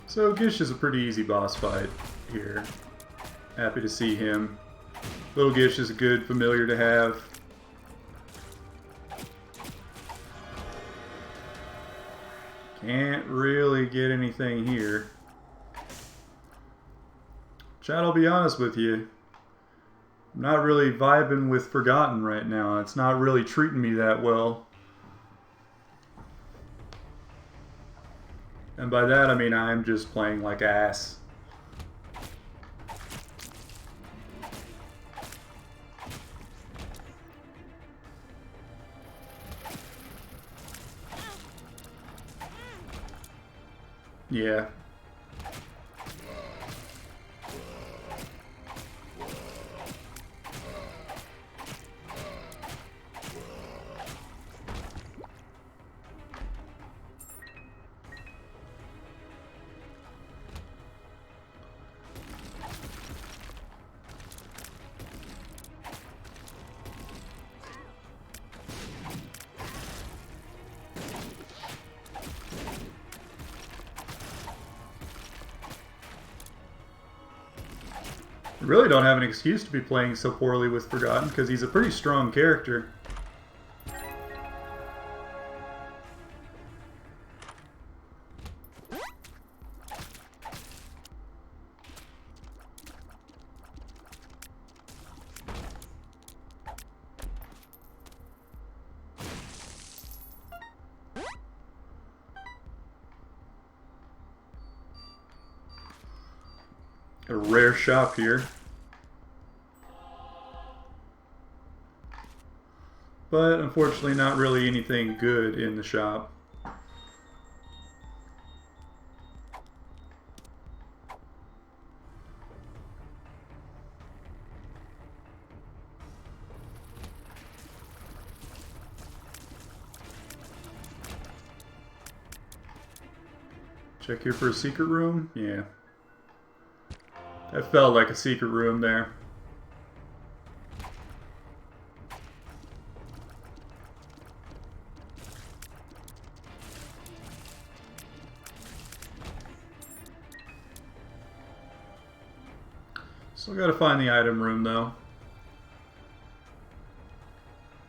S1: So Gish is a pretty easy boss fight here. Happy to see him. Little Gish is a good familiar to have. Can't really get anything here. Chad, I'll be honest with you. I'm not really vibing with Forgotten right now. It's not really treating me that well. And by that I mean I'm just playing like ass. Yeah. Really don't have an excuse to be playing so poorly with Forgotten, because he's a pretty strong character. A rare shop here. But unfortunately not really anything good in the shop. Check here for a secret room? Yeah. That felt like a secret room there. Still gotta find the item room though.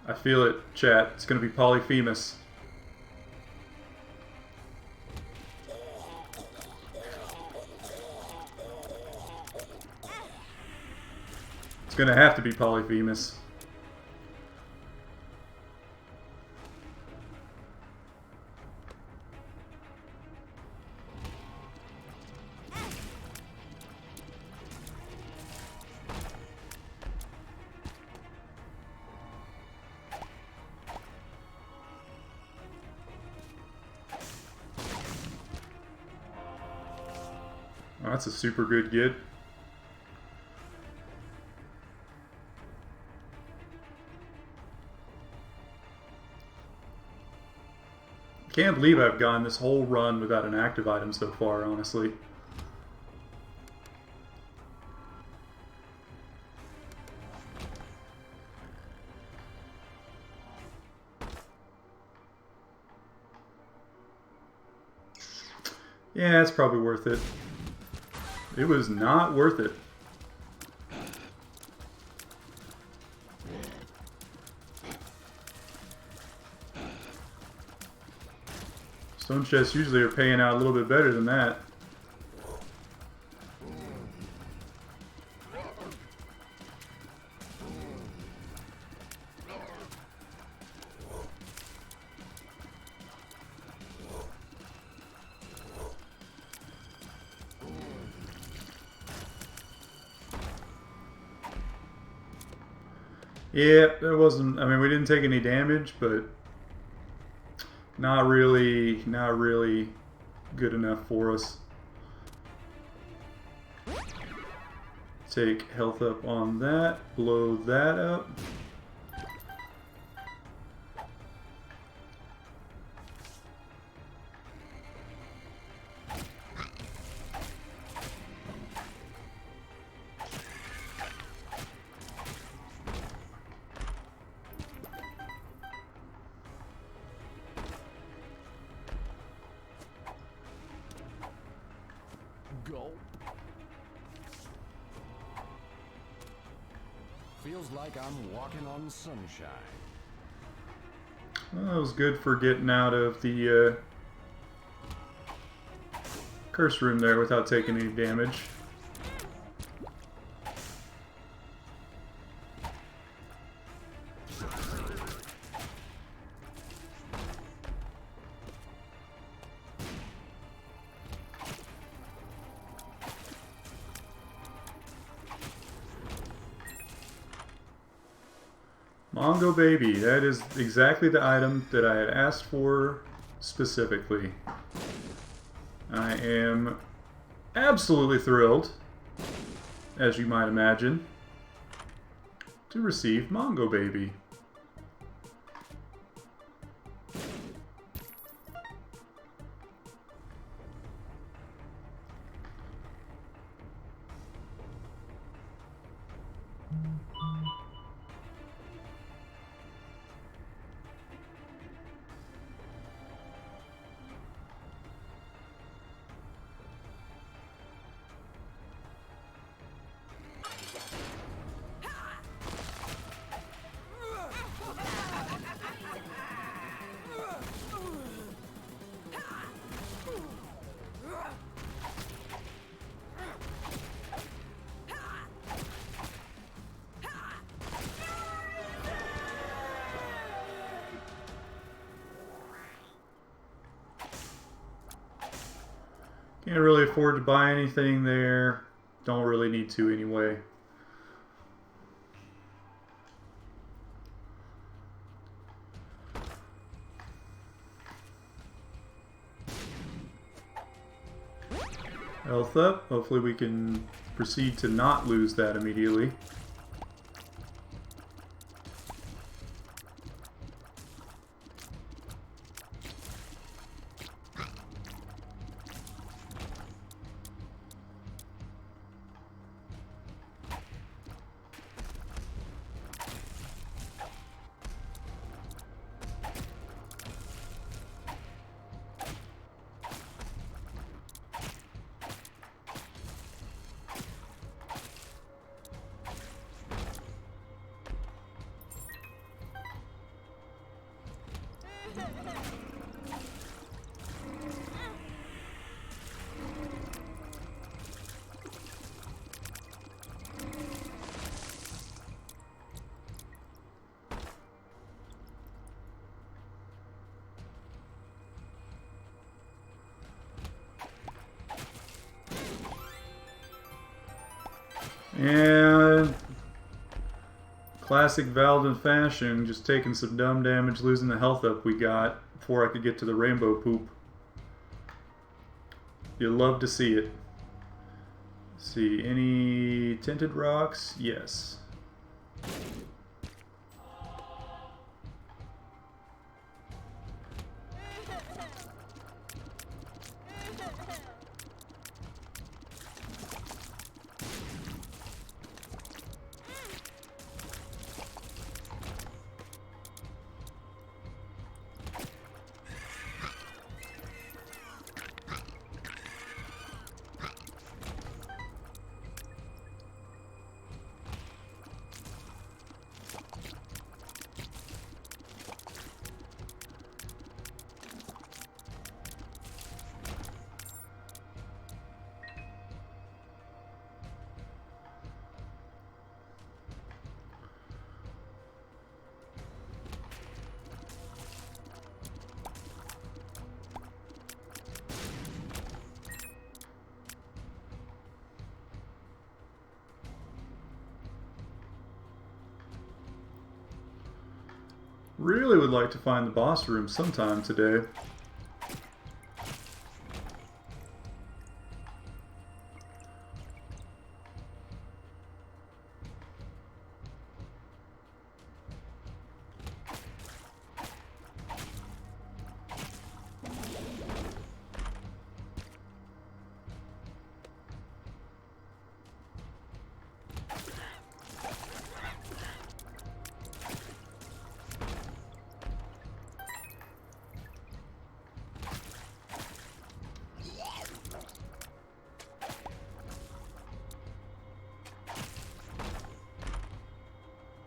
S1: I feel it, chat. It's gonna be Polyphemus. It's gonna have to be Polyphemus. Oh, that's a super good get. Can't believe I've gone this whole run without an active item so far, honestly. Yeah, it's probably worth it. It was not worth it. Stone chests usually are paying out a little bit better than that. Yeah, there wasn't, I mean, we didn't take any damage, but not really good enough for us. Take health up on that, blow that up.
S2: Gulp. Feels like I'm walking on sunshine.
S1: Well, that was good for getting out of the curse room there without taking any damage. Mongo Baby, that is exactly the item that I had asked for specifically. I am absolutely thrilled, as you might imagine, to receive Mongo Baby. Can't really afford to buy anything there. Don't really need to anyway. Health up. Hopefully we can proceed to not lose that immediately. And classic Valden fashion, just taking some dumb damage, losing the health up we got before I could get to the rainbow poop. You'd love to see it. Let's see, any tinted rocks? Yes. Really would like to find the boss room sometime today.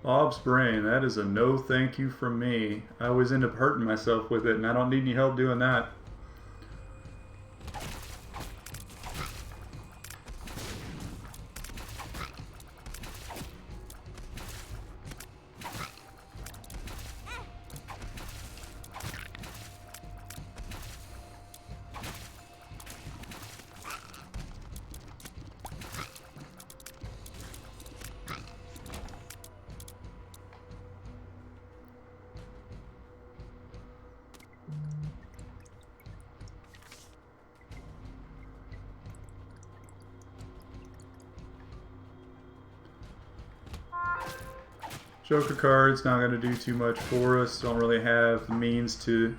S1: Bob's brain, that is a no thank you from me. I always end up hurting myself with it, and I don't need any help doing that. Joker card's not going to do too much for us. Don't really have the means to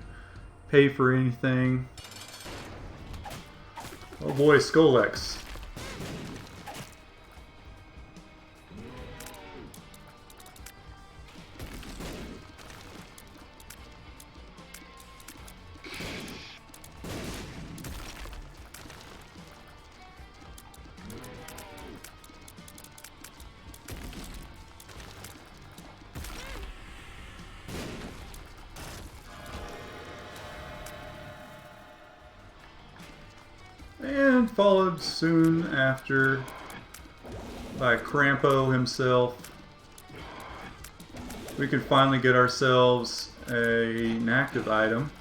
S1: pay for anything. Oh boy, Skolex. And followed soon after by Crampo himself. We could finally get ourselves an active item,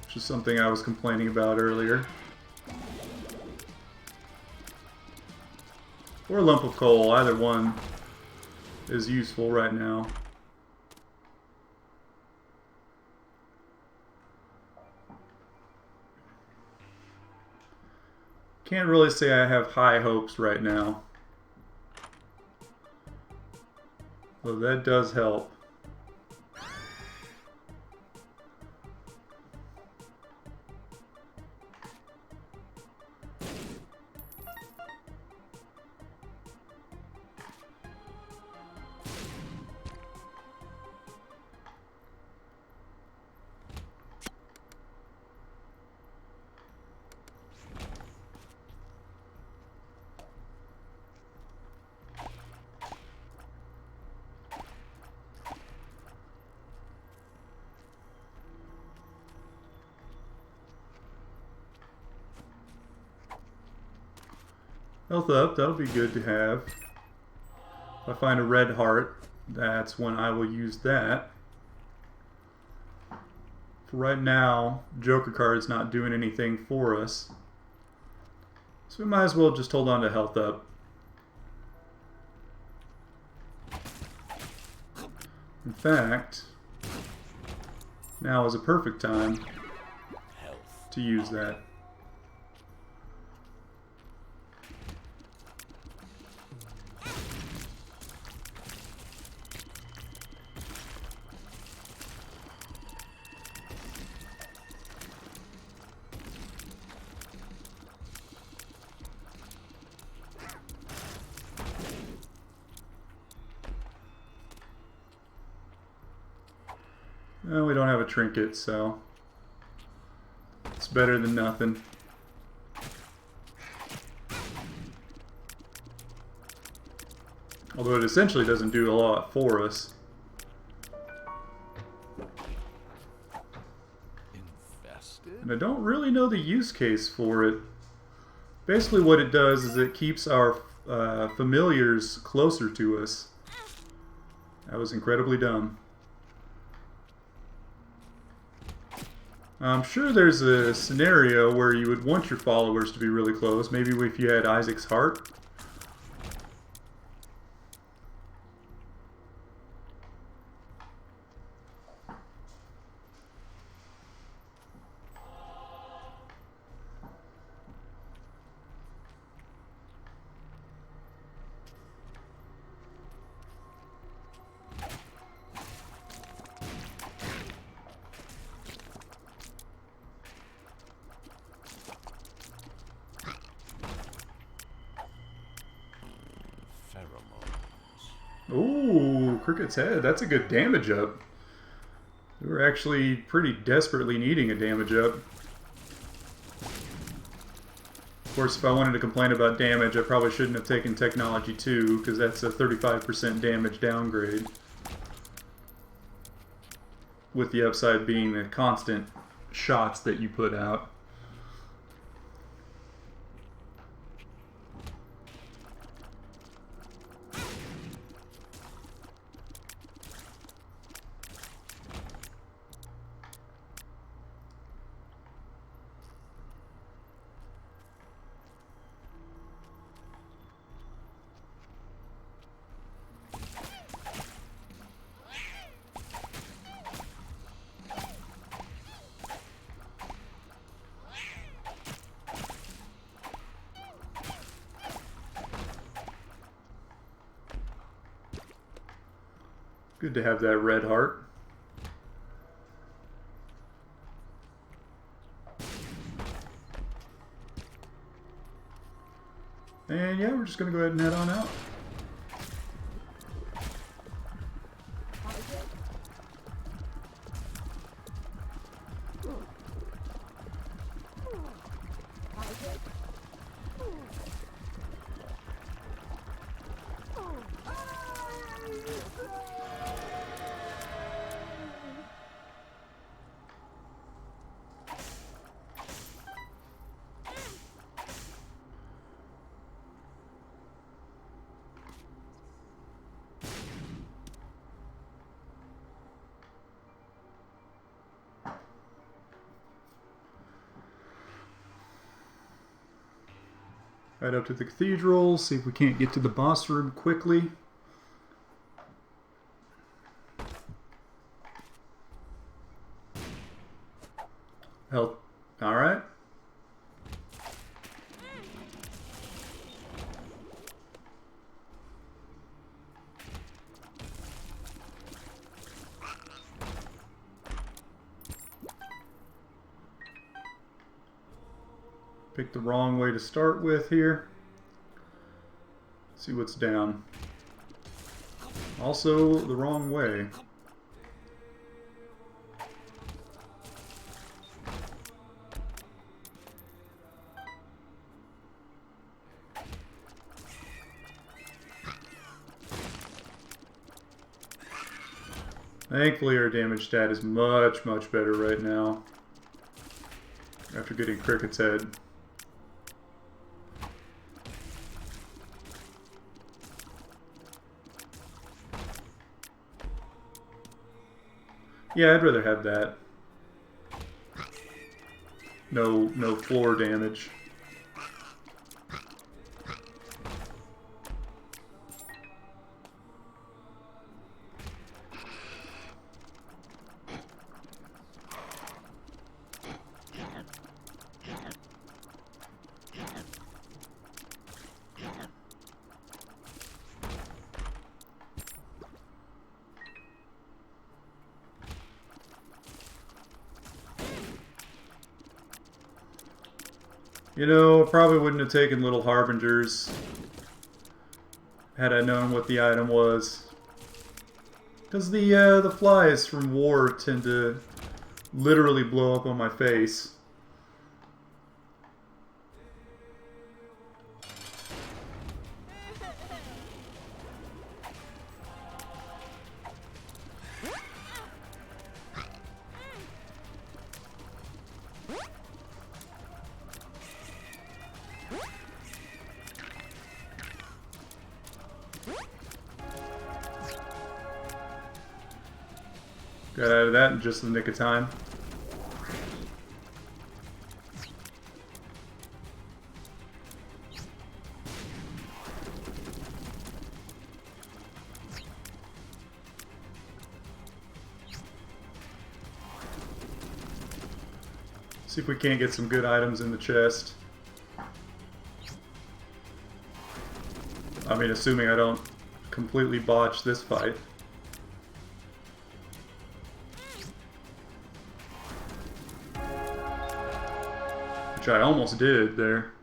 S1: which is something I was complaining about earlier. Or a lump of coal, either one is useful right now. Can't really say I have high hopes right now. Though that does help. Health up, that'll be good to have. If I find a red heart, that's when I will use that. For right now, Joker card's not doing anything for us. So we might as well just hold on to health up. In fact, now is a perfect time to use that. We don't have a trinket, so it's better than nothing. Although it essentially doesn't do a lot for us.
S2: Infested?
S1: And I don't really know the use case for it. Basically what it does is it keeps our familiars closer to us. That was incredibly dumb. I'm sure there's a scenario where you would want your followers to be really close. Maybe if you had Isaac's heart. Ooh, Cricket's head. That's a good damage up. We were actually pretty desperately needing a damage up. Of course, if I wanted to complain about damage, I probably shouldn't have taken Technology 2, because that's a 35% damage downgrade. With the upside being the constant shots that you put out. Good to have that red heart. And yeah, we're just going to go ahead and head on out. Head up to the cathedral, see if we can't get to the boss room quickly. Health. Alright. Picked the wrong way to start with here. See what's down. Also the wrong way. Thankfully our damage stat is much, much better right now. After getting Cricket's head. Yeah, I'd rather have that. No floor damage. You know, I probably wouldn't have taken Little Harbingers had I known what the item was. Because the flies from War tend to literally blow up on my face. Got out of that in just the nick of time. See if we can't get some good items in the chest. I mean, assuming I don't completely botch this fight. Which I almost did there.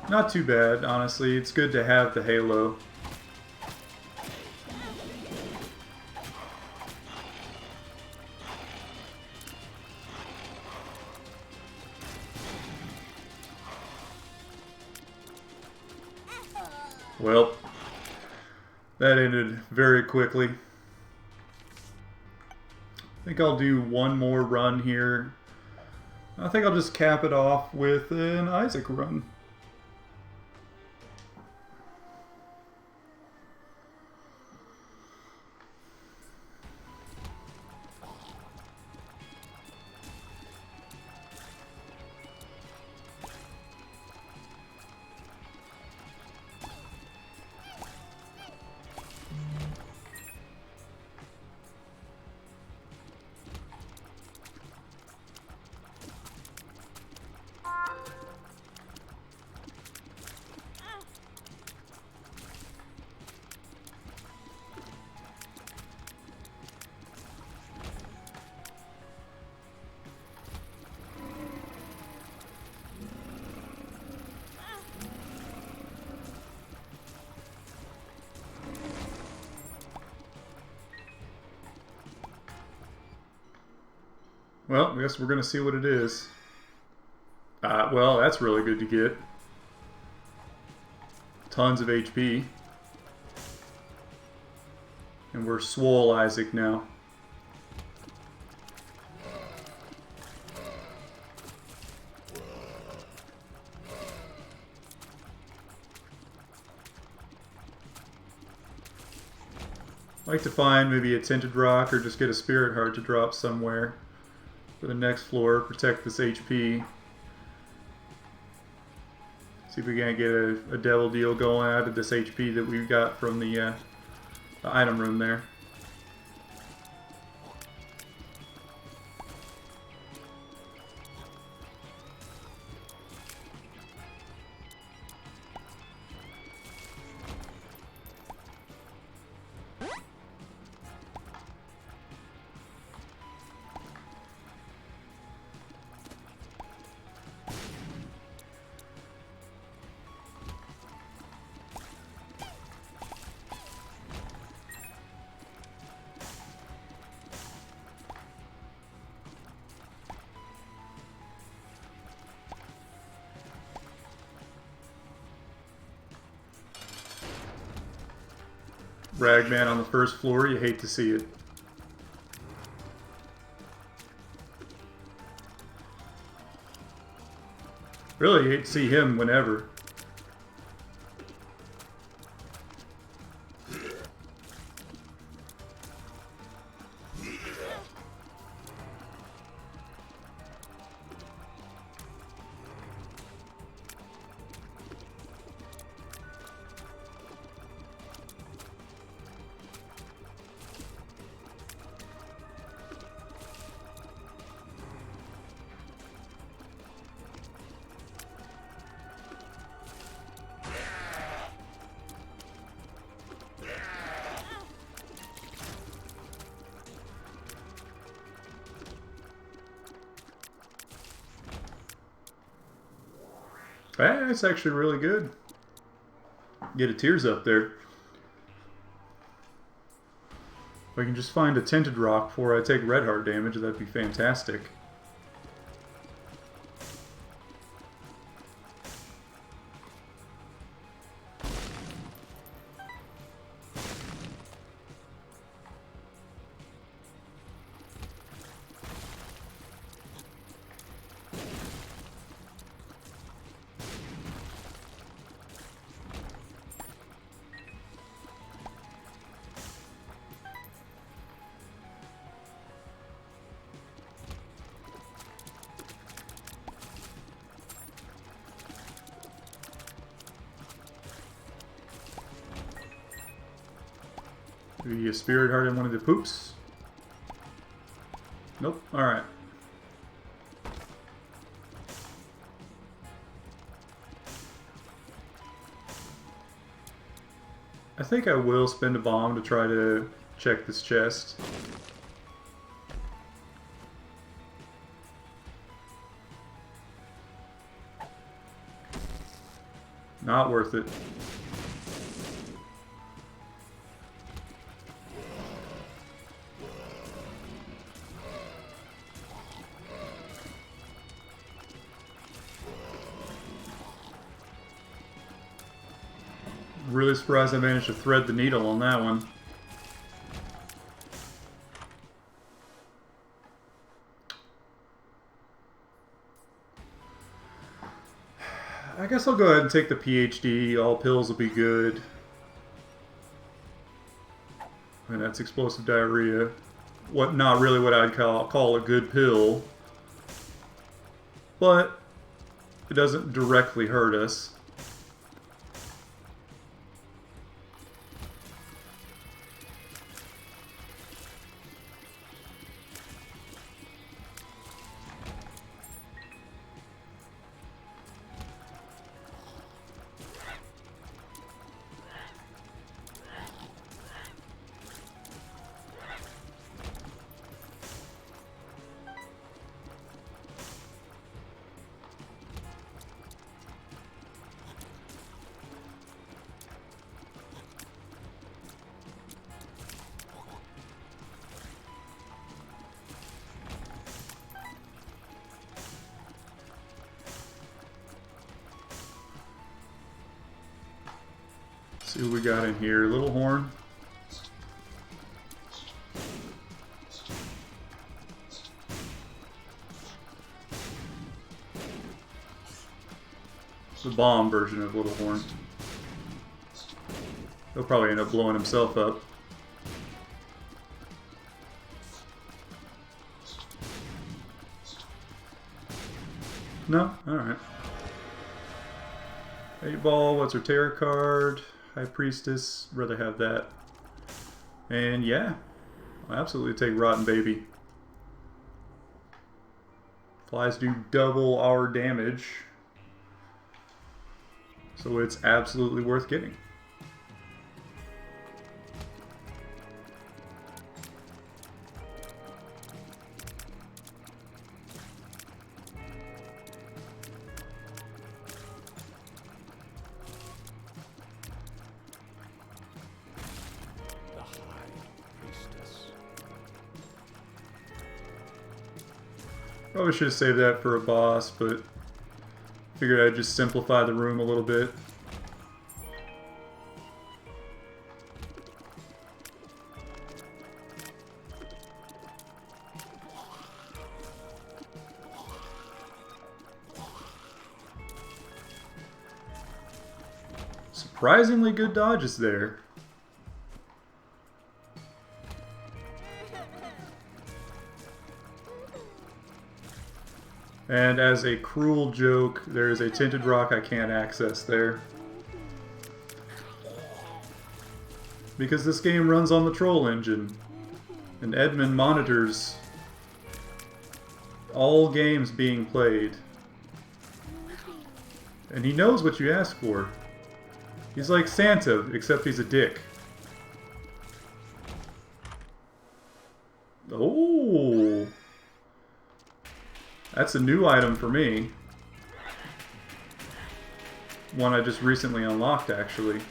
S1: Not too bad, honestly. It's good to have the halo. Well, that ended very quickly. I think I'll do one more run here. I think I'll just cap it off with an Isaac run. Well, I guess we're going to see what it is. Well, that's really good to get. Tons of HP. And we're swole Isaac now. I'd like to find maybe a tinted rock or just get a spirit heart to drop somewhere for the next floor. Protect this HP. See if we can't get a devil deal going out of this HP that we got from the item room there. Ragman on the first floor, you hate to see it. Really, you hate to see him whenever. That's actually really good. Get a tears up there. If I can just find a tinted rock before I take red heart damage, that'd be fantastic. Maybe a spirit heart in one of the poops? Nope. Alright. I think I will spend a bomb to try to check this chest. Not worth it. Really surprised I managed to thread the needle on that one. I guess I'll go ahead and take the PhD. All pills will be good. And that's explosive diarrhea. Not really what I'd call a good pill. But it doesn't directly hurt us. See what we got in here. Little horn. It's the bomb version of Little Horn. He'll probably end up blowing himself up. No? Alright. 8-ball, what's her tarot card? High Priestess, rather have that. And yeah, I'll absolutely take Rotten Baby. Flies do double our damage, so it's absolutely worth getting. Probably should have saved that for a boss, but figured I'd just simplify the room a little bit. Surprisingly good dodges there. And as a cruel joke, there is a tinted rock I can't access there. Because this game runs on the Troll engine. And Edmund monitors all games being played. And he knows what you ask for. He's like Santa, except he's a dick. Oh! That's a new item for me. One I just recently unlocked, actually.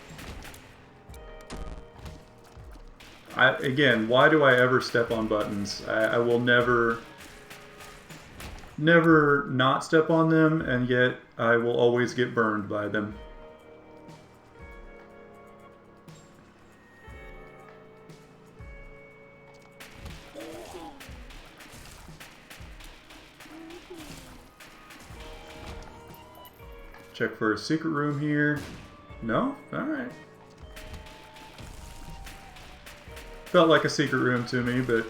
S1: Again, why do I ever step on buttons? I will never not step on them, and yet I will always get burned by them. Check for a secret room here. No? Alright. Felt like a secret room to me, but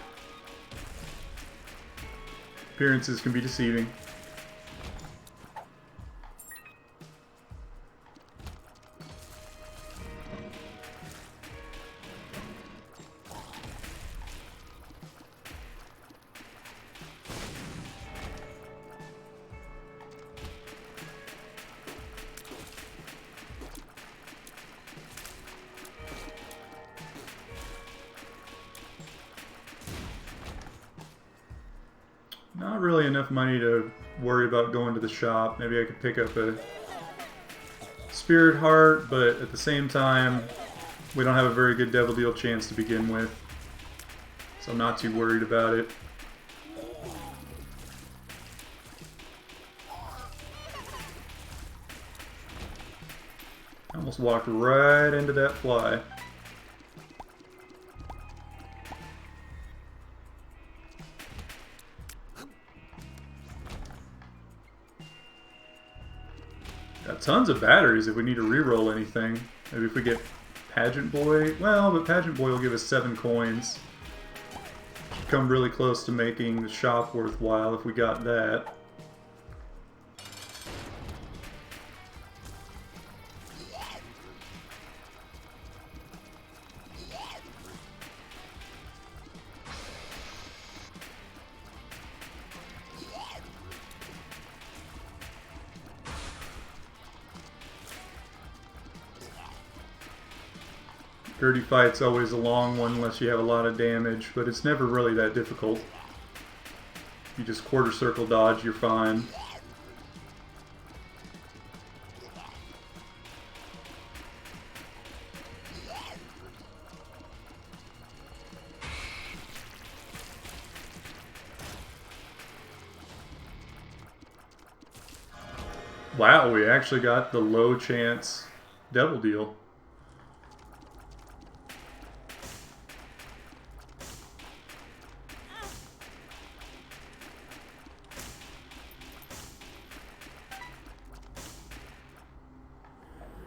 S1: appearances can be deceiving. Not really enough money to worry about going to the shop. Maybe I could pick up a Spirit Heart, but at the same time, we don't have a very good Devil Deal chance to begin with. So I'm not too worried about it. I almost walked right into that fly. Got tons of batteries if we need to reroll anything. Maybe if we get Pageant Boy. Well, but Pageant Boy will give us 7 coins. Should come really close to making the shop worthwhile if we got that. Dirty Fight's always a long one unless you have a lot of damage, but it's never really that difficult. You just quarter circle dodge, you're fine. Wow, we actually got the low chance Devil Deal.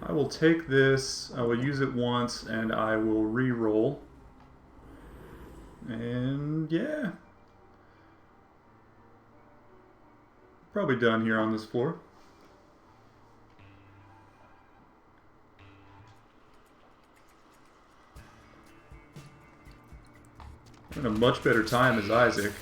S1: I will take this, I will use it once, and I will re-roll. And yeah. Probably done here on this floor. In a much better time as Isaac.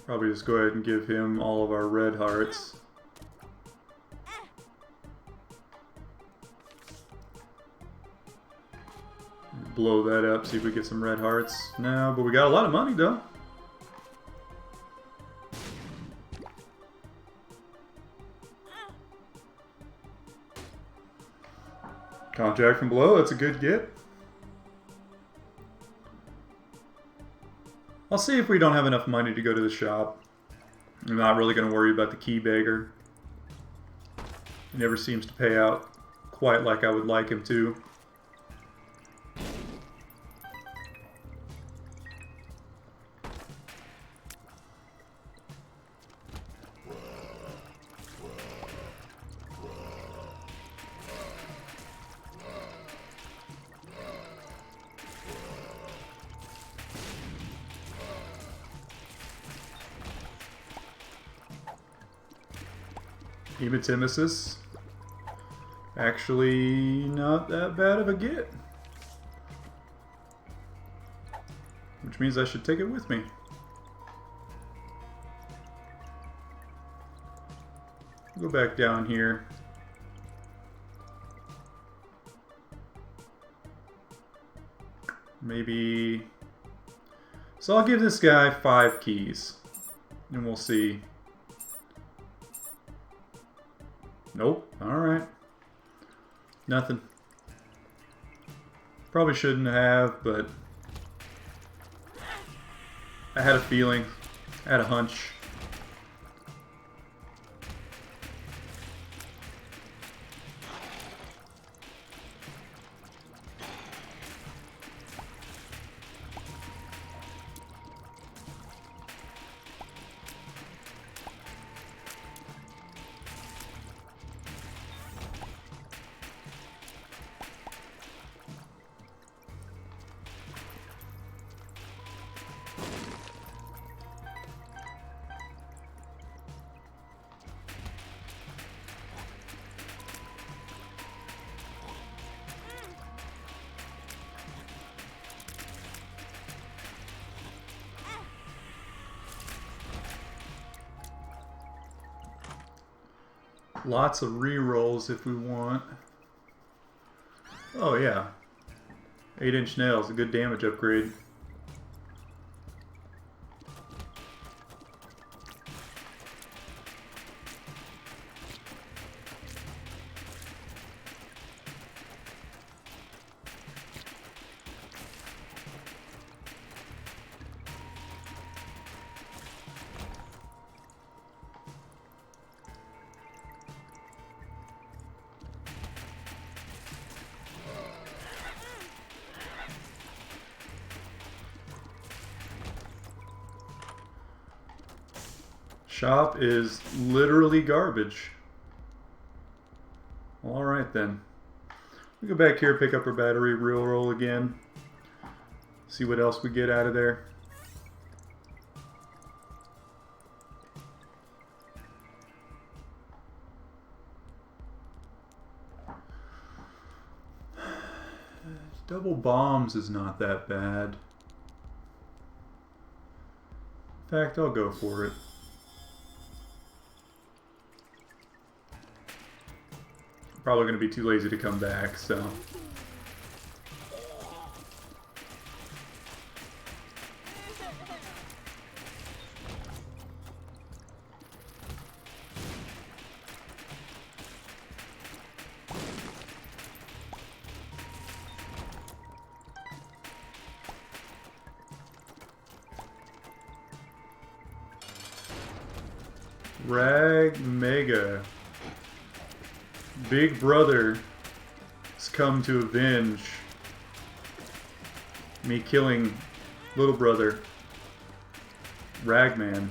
S1: Probably just go ahead and give him all of our red hearts. Blow that up, see if we get some red hearts. No, but we got a lot of money though. Contract from below, that's a good get. I'll see if we don't have enough money to go to the shop. I'm not really going to worry about the key beggar. He never seems to pay out quite like I would like him to. Hematemesis. Actually, not that bad of a get. Which means I should take it with me. Go back down here. Maybe... So I'll give this guy 5 keys. And we'll see. Nope. Alright. Nothing. Probably shouldn't have, but... I had a feeling. I had a hunch. Lots of re-rolls if we want. Oh yeah. 8-inch nails, a good damage upgrade. Shop is literally garbage. Alright then. We go back here, pick up our battery, roll again. See what else we get out of there. Double bombs is not that bad. In fact, I'll go for it. Probably going to be too lazy to come back, so... Rag Mega. Big Brother is come to avenge me killing little brother Ragman.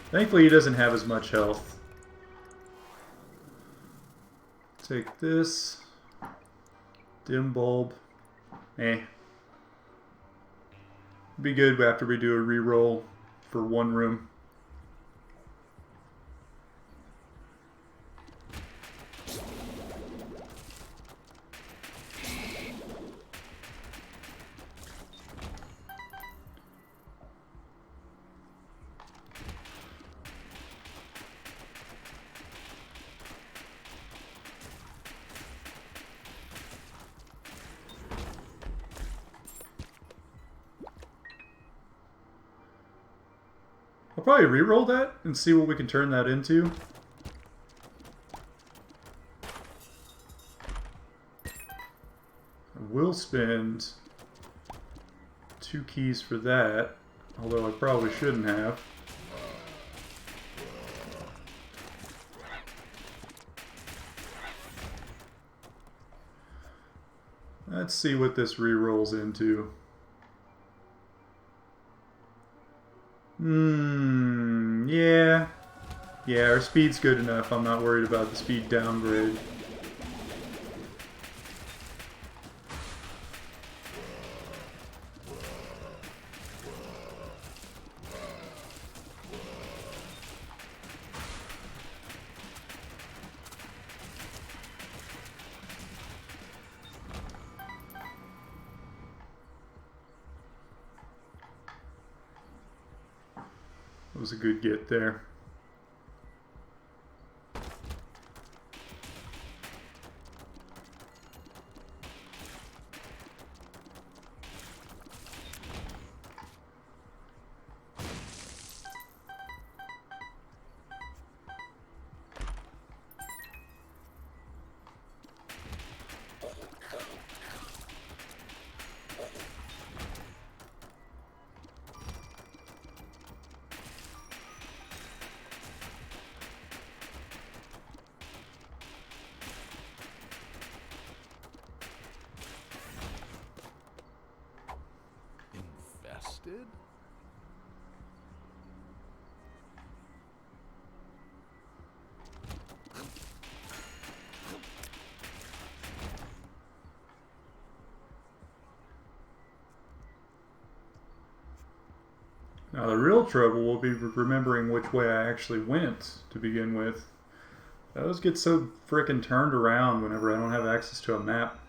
S1: Thankfully, he doesn't have as much health. Take this. Dim bulb. Be good after we do a reroll for one room. I'll probably re-roll that and see what we can turn that into. I will spend 2 keys for that, although I probably shouldn't have. Let's see what this re-rolls into. Yeah. Yeah, our speed's good enough. I'm not worried about the speed downgrade. That was a good get there.
S2: Infested?
S1: Now the real trouble will be remembering which way I actually went to begin with. Those get so frickin' turned around whenever I don't have access to a map.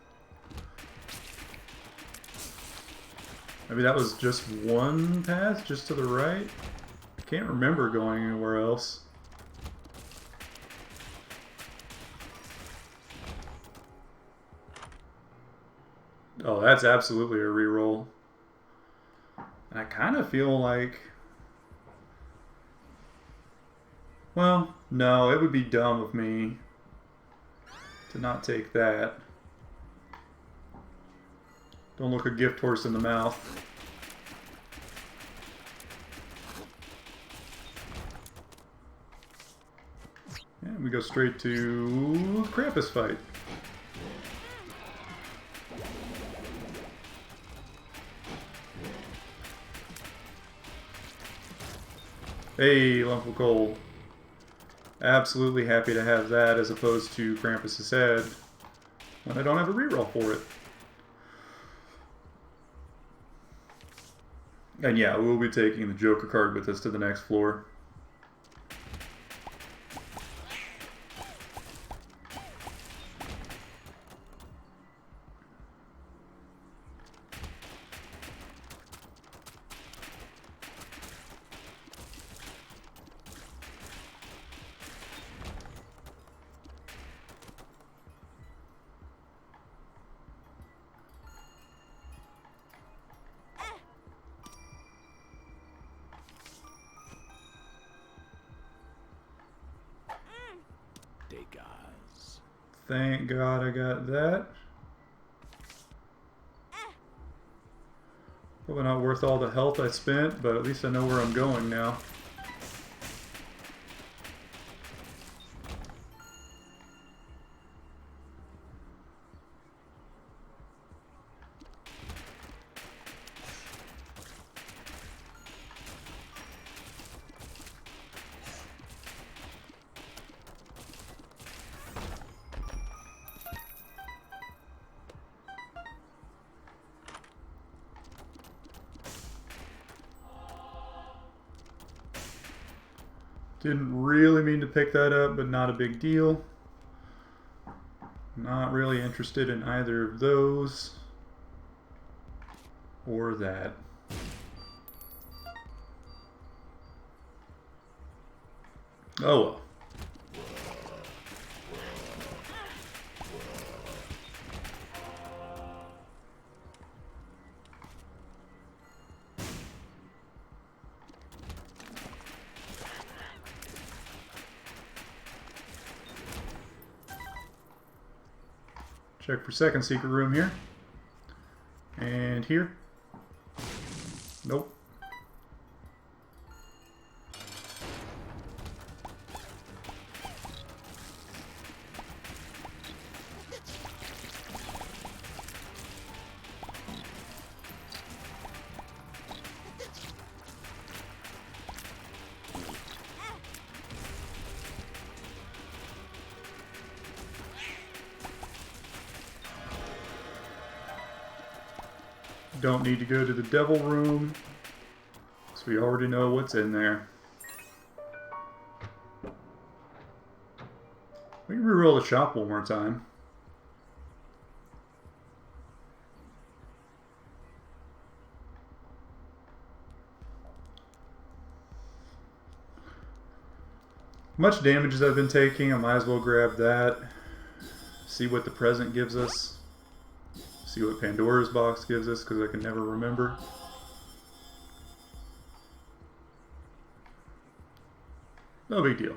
S1: Maybe that was just one path, just to the right? I can't remember going anywhere else. Oh, that's absolutely a reroll. And I kind of feel like... Well, no, it would be dumb of me to not take that. Don't look a gift horse in the mouth. And we go straight to Krampus fight. Hey, lump of coal. Absolutely happy to have that as opposed to Krampus's head when I don't have a reroll for it. And yeah, we'll be taking the Joker card with us to the next floor.
S2: Degas.
S1: Thank God I got that. Probably not worth all the health I spent, but at least I know where I'm going now. Didn't really mean to pick that up, but not a big deal. Not really interested in either of those or that. Oh well. Check for second secret room here. And here. Nope. Don't need to go to the devil room, so we already know what's in there. We can reroll the shop one more time. Much damage as I've been taking, I might as well grab that. See what the present gives us. See what Pandora's box gives us, because I can never remember. No big deal.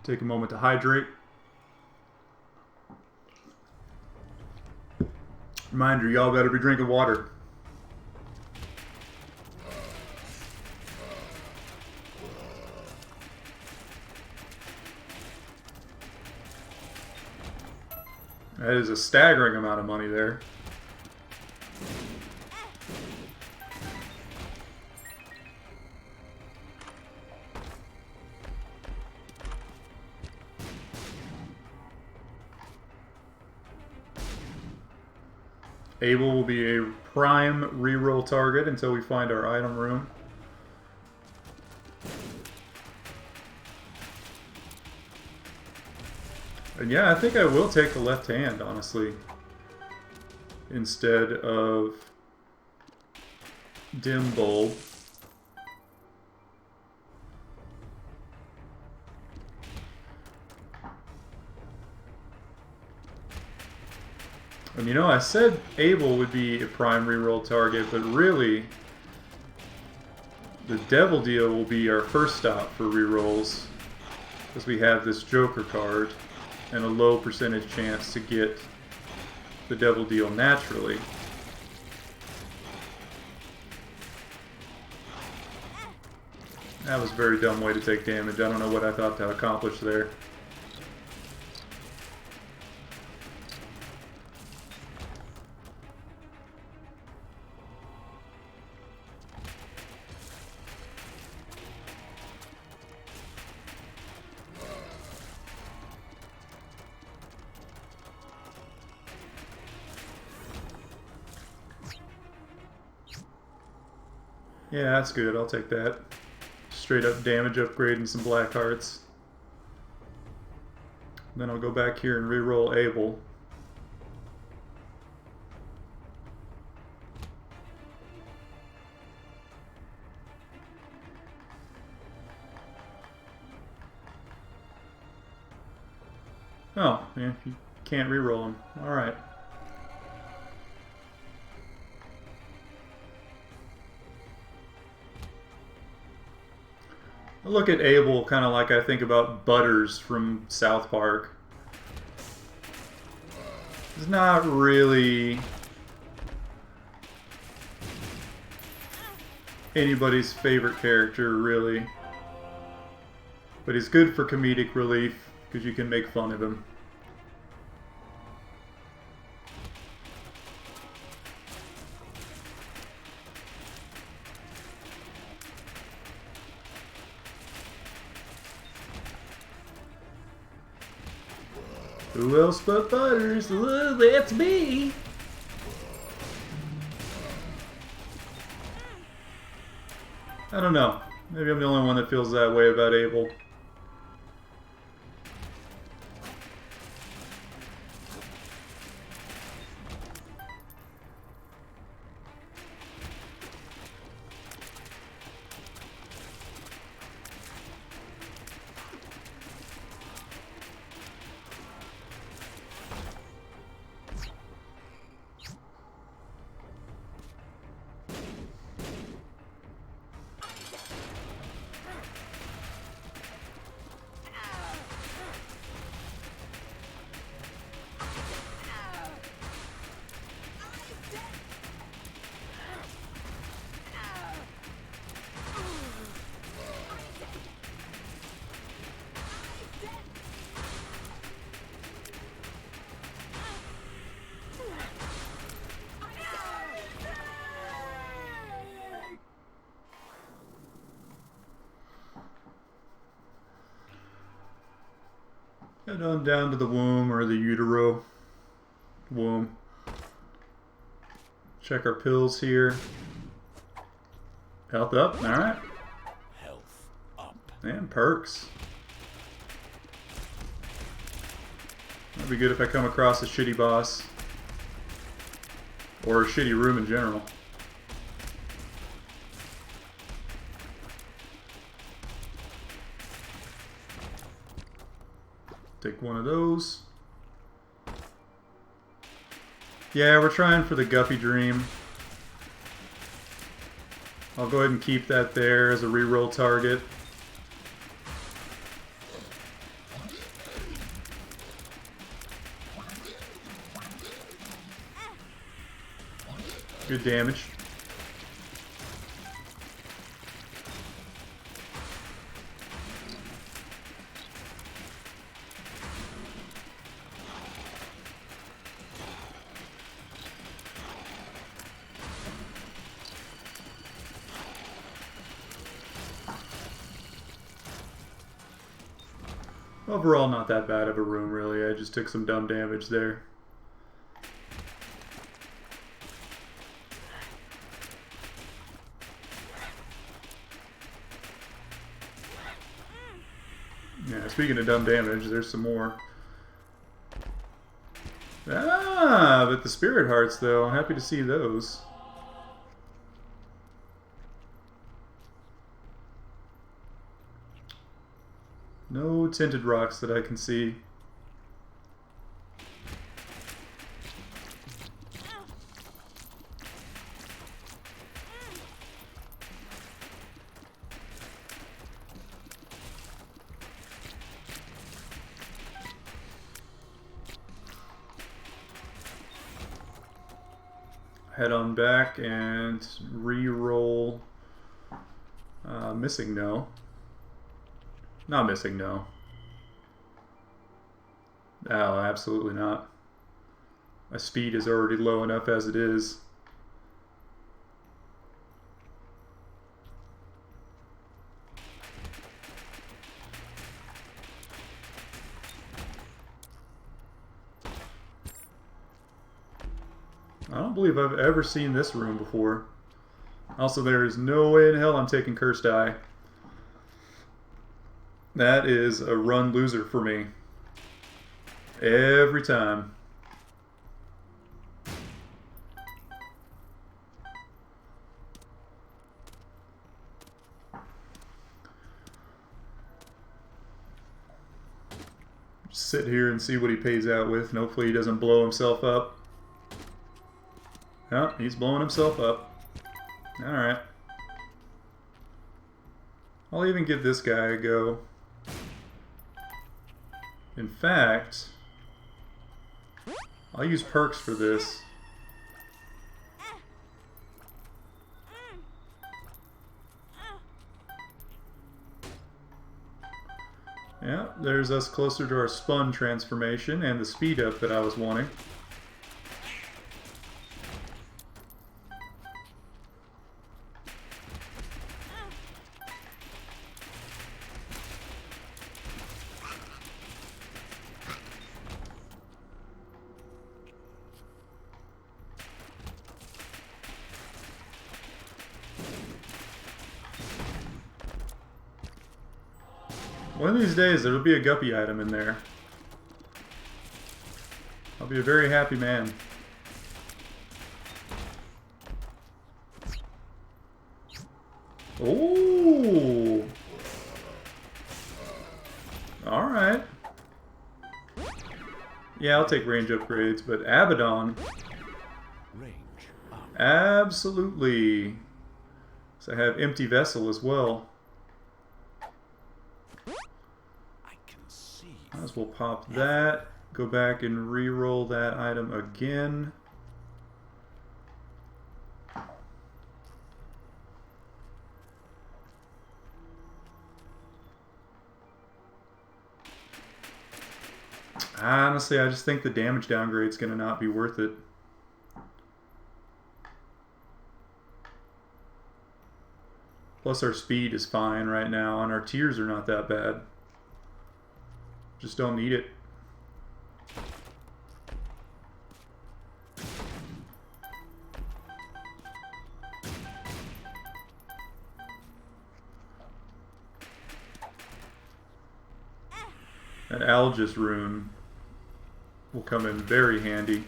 S1: Take a moment to hydrate. Reminder, y'all better be drinking water. That is a staggering amount of money there. Abel will be a prime reroll target until we find our item room. And yeah, I think I will take the left hand, honestly, instead of dim bulb. And you know, I said Abel would be a prime reroll target, but really, the Devil Deal will be our first stop for rerolls, because we have this Joker card and a low percentage chance to get the Devil Deal naturally. That was a very dumb way to take damage. I don't know what I thought to accomplish there. Yeah, that's good. I'll take that. Straight up damage upgrade and some black hearts. Then I'll go back here and reroll Abel. Oh, yeah, you can't reroll them. Alright. I look at Abel kind of like I think about Butters from South Park. He's not really anybody's favorite character, really. But he's good for comedic relief, because you can make fun of him. Who else but Butters? Ooh, that's me! I don't know. Maybe I'm the only one that feels that way about Abel. Head on down to the womb or the utero. Womb. Check our pills here. Health up, alright.
S2: Health up.
S1: And perks. That'd be good if I come across a shitty boss. Or a shitty room in general. Take one of those. Yeah, we're trying for the Guppy Dream. I'll go ahead and keep that there as a reroll target. Good damage. Overall, not that bad of a room, really. I just took some dumb damage there. Yeah, speaking of dumb damage, there's some more. Ah, but the Spirit Hearts, though. Happy to see those. No tinted rocks that I can see. Head on back and re-roll. Missing no. Not missing no. Oh, absolutely not. My speed is already low enough as it is. I don't believe I've ever seen this room before. Also, there is no way in hell I'm taking Cursed Eye. That is a run loser for me. Every time. Just sit here and see what he pays out with, and hopefully he doesn't blow himself up. Oh, he's blowing himself up. Alright. I'll even give this guy a go. In fact, I'll use perks for this. Yeah, there's us closer to our spun transformation and the speed up that I was wanting. One of these days, there'll be a guppy item in there. I'll be a very happy man. Oh! Alright. Yeah, I'll take range upgrades, but Abaddon.
S2: Range up.
S1: Absolutely. So I have Empty Vessel as well. Might as well pop that, go back and re-roll that item again. Honestly, I just think the damage downgrade is going to not be worth it. Plus our speed is fine right now, and our tiers are not that bad. Just don't need it. That Algis rune will come in very handy.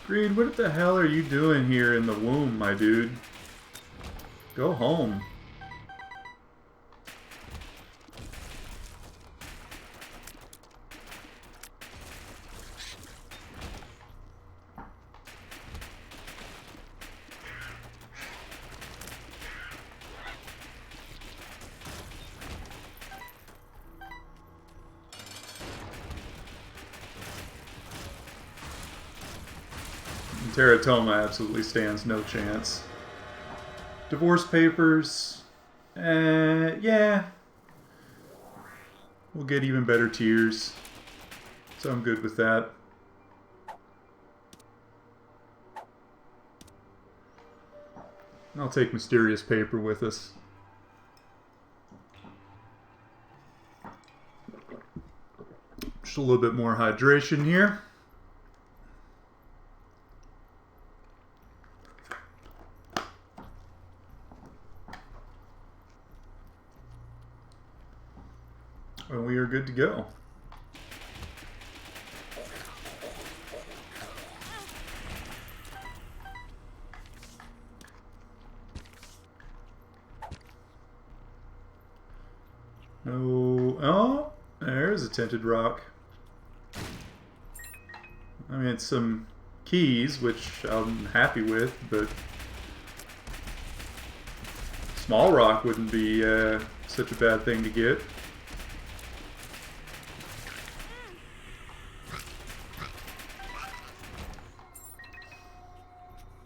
S1: Greed, what the hell are you doing here in the womb, my dude? Go home. Teratoma absolutely stands no chance. Divorce papers. Yeah. We'll get even better tiers. So I'm good with that. I'll take Mysterious Paper with us. Just a little bit more hydration here. And we are good to go. No. Oh, there's a tinted rock. I mean, it's some keys, which I'm happy with, but small rock wouldn't be such a bad thing to get.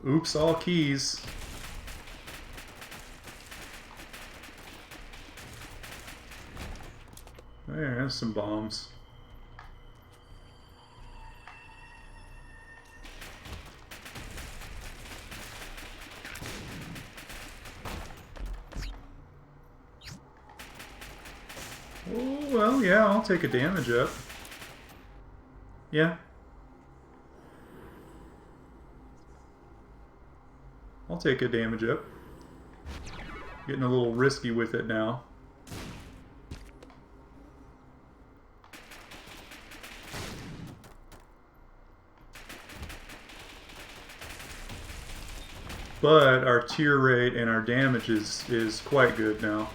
S1: Oops, all keys. There's some bombs. Oh, well, yeah, I'll take a damage up. Yeah. I'll take a damage up. Getting a little risky with it now. But our tier rate and our damage is quite good now.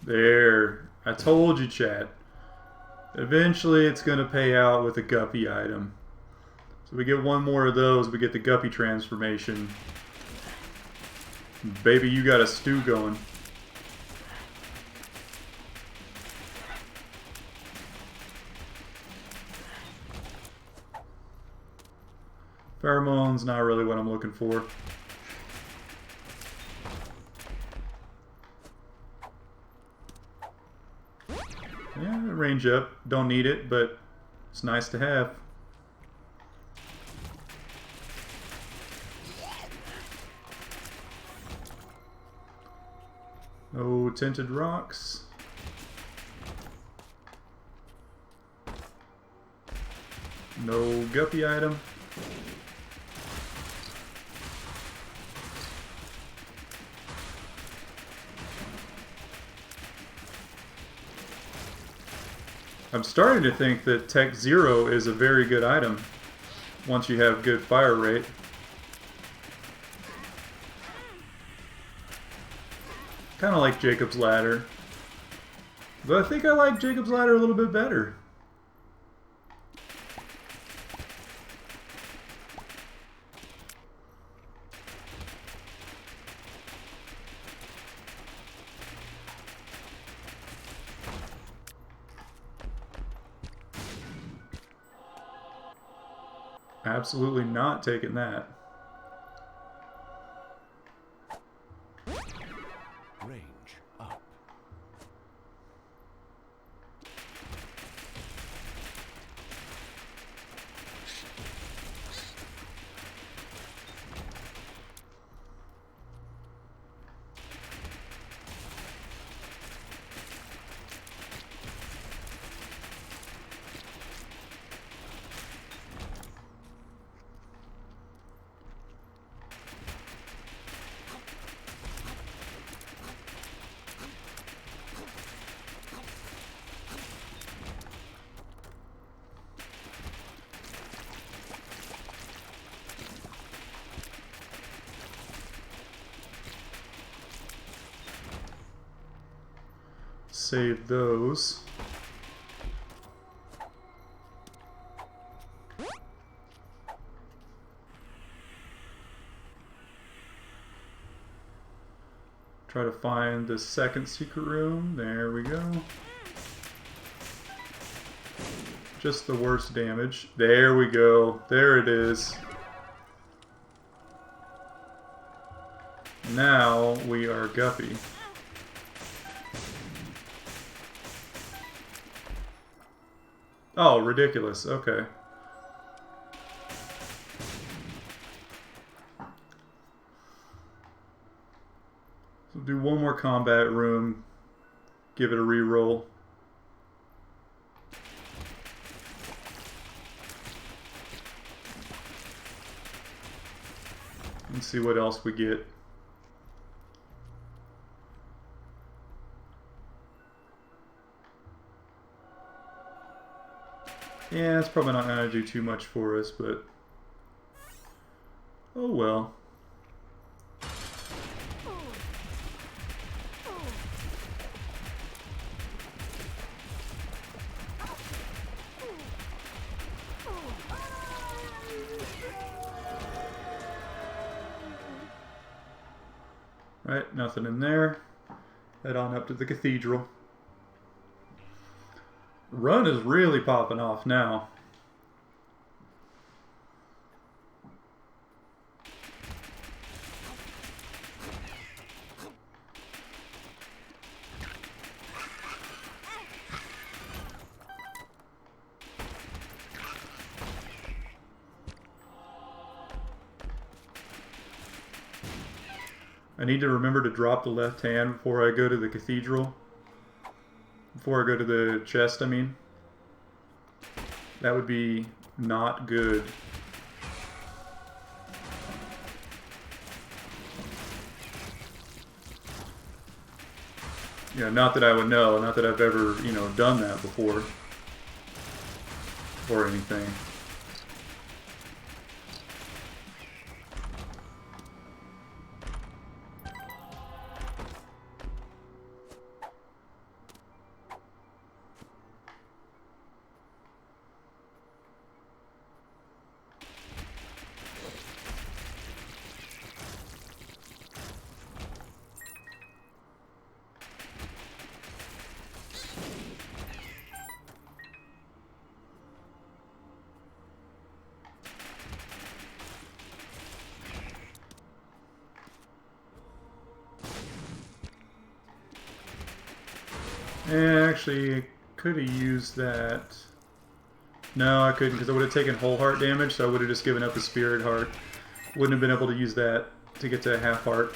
S1: There. I told you, chat. Eventually it's going to pay out with a Guppy item. So we get one more of those, we get the Guppy transformation. Baby, you got a stew going. Pheromones, not really what I'm looking for. Yeah, range up. Don't need it, but it's nice to have. No tinted rocks. No Guppy item. I'm starting to think that Tech Zero is a very good item once you have good fire rate. Kind of like Jacob's Ladder. But I think I like Jacob's Ladder a little bit better. Absolutely not taking that.
S2: Range up.
S1: Save those. Try to find the second secret room. There we go. Just the worst damage. There we go. There it is. Now we are Guppy. Oh, ridiculous. Okay. So do one more combat room. Give it a reroll. And see what else we get. Yeah, it's probably not going to do too much for us, but oh well. Right, nothing in there. Head on up to the cathedral. Run is really popping off now. I need to remember to drop the left hand before I go to the cathedral. Before I go to the chest, I mean. That would be not good. Yeah, not that I would know, not that I've ever, done that before. Or anything. And actually, could have used that. No, I couldn't because I would have taken whole heart damage, so I would have just given up a spirit heart. Wouldn't have been able to use that to get to a half heart.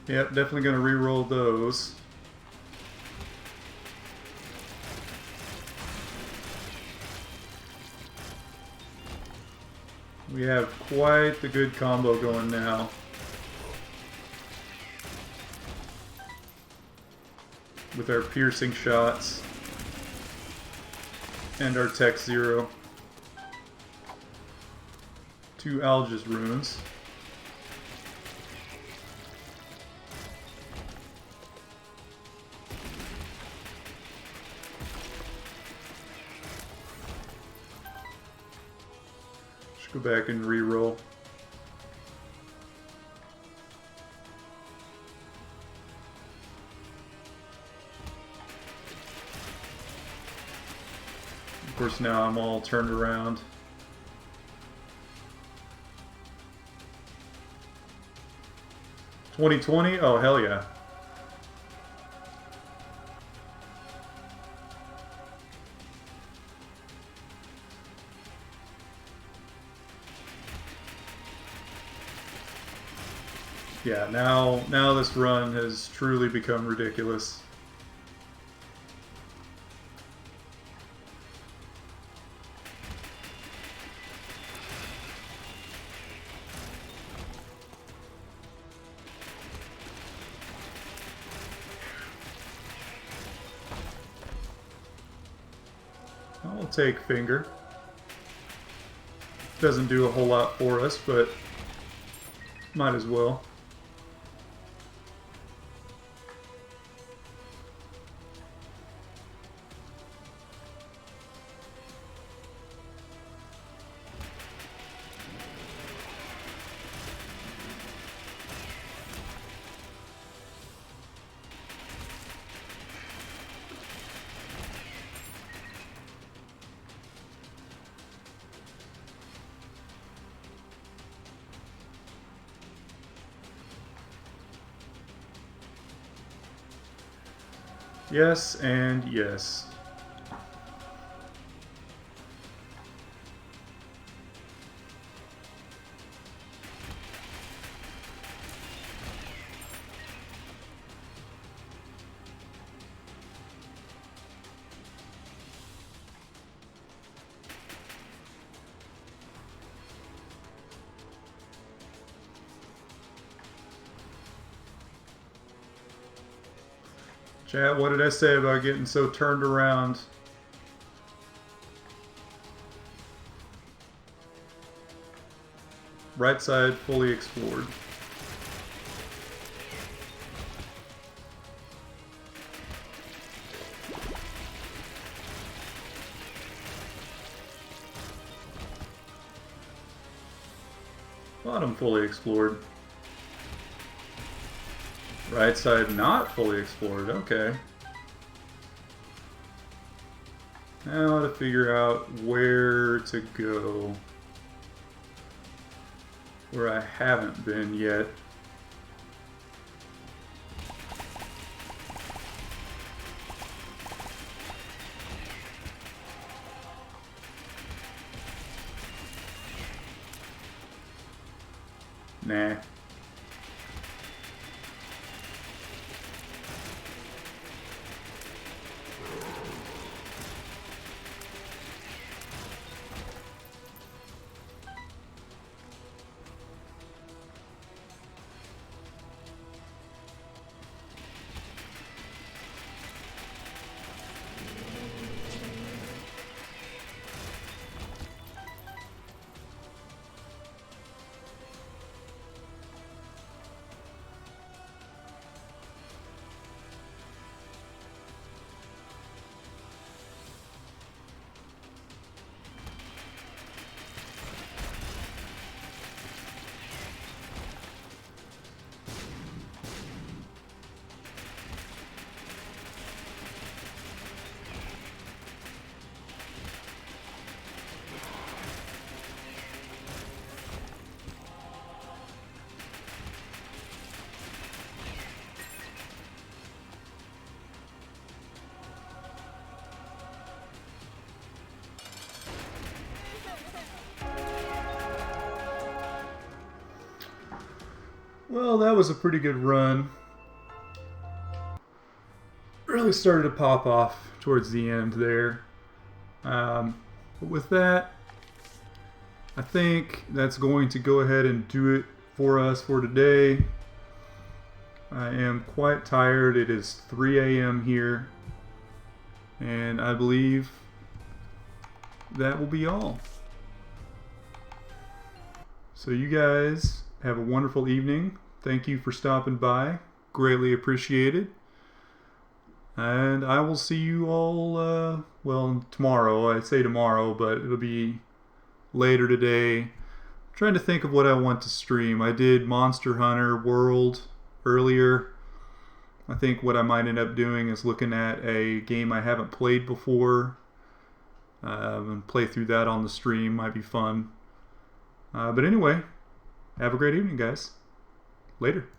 S1: Yep, definitely going to re-roll those. We have quite the good combo going now. With our piercing shots and our Tech 0. 2 Algis runes. Go back and re-roll. Of course, now I'm all turned around. $2020? Oh, hell yeah. Yeah, now this run has truly become ridiculous. I'll take Finger. Doesn't do a whole lot for us, but might as well. Yes, and yes. Chat, what did I say about getting so turned around? Right side fully explored. Bottom fully explored. Right side not fully explored, okay. Now to figure out where to go. where I haven't been yet. Nah. Well, that was a pretty good run. Really started to pop off towards the end there. But with that, I think that's going to go ahead and do it for us for today. I am quite tired. It is 3 a.m. here. And I believe that will be all. So you guys have a wonderful evening. Thank you for stopping by. Greatly appreciated. And I will see you all, well, tomorrow. I say tomorrow, but it'll be later today. I'm trying to think of what I want to stream. I did Monster Hunter World earlier. I think what I might end up doing is looking at a game I haven't played before and play through that on the stream. Might be fun. But anyway, have a great evening, guys. Later.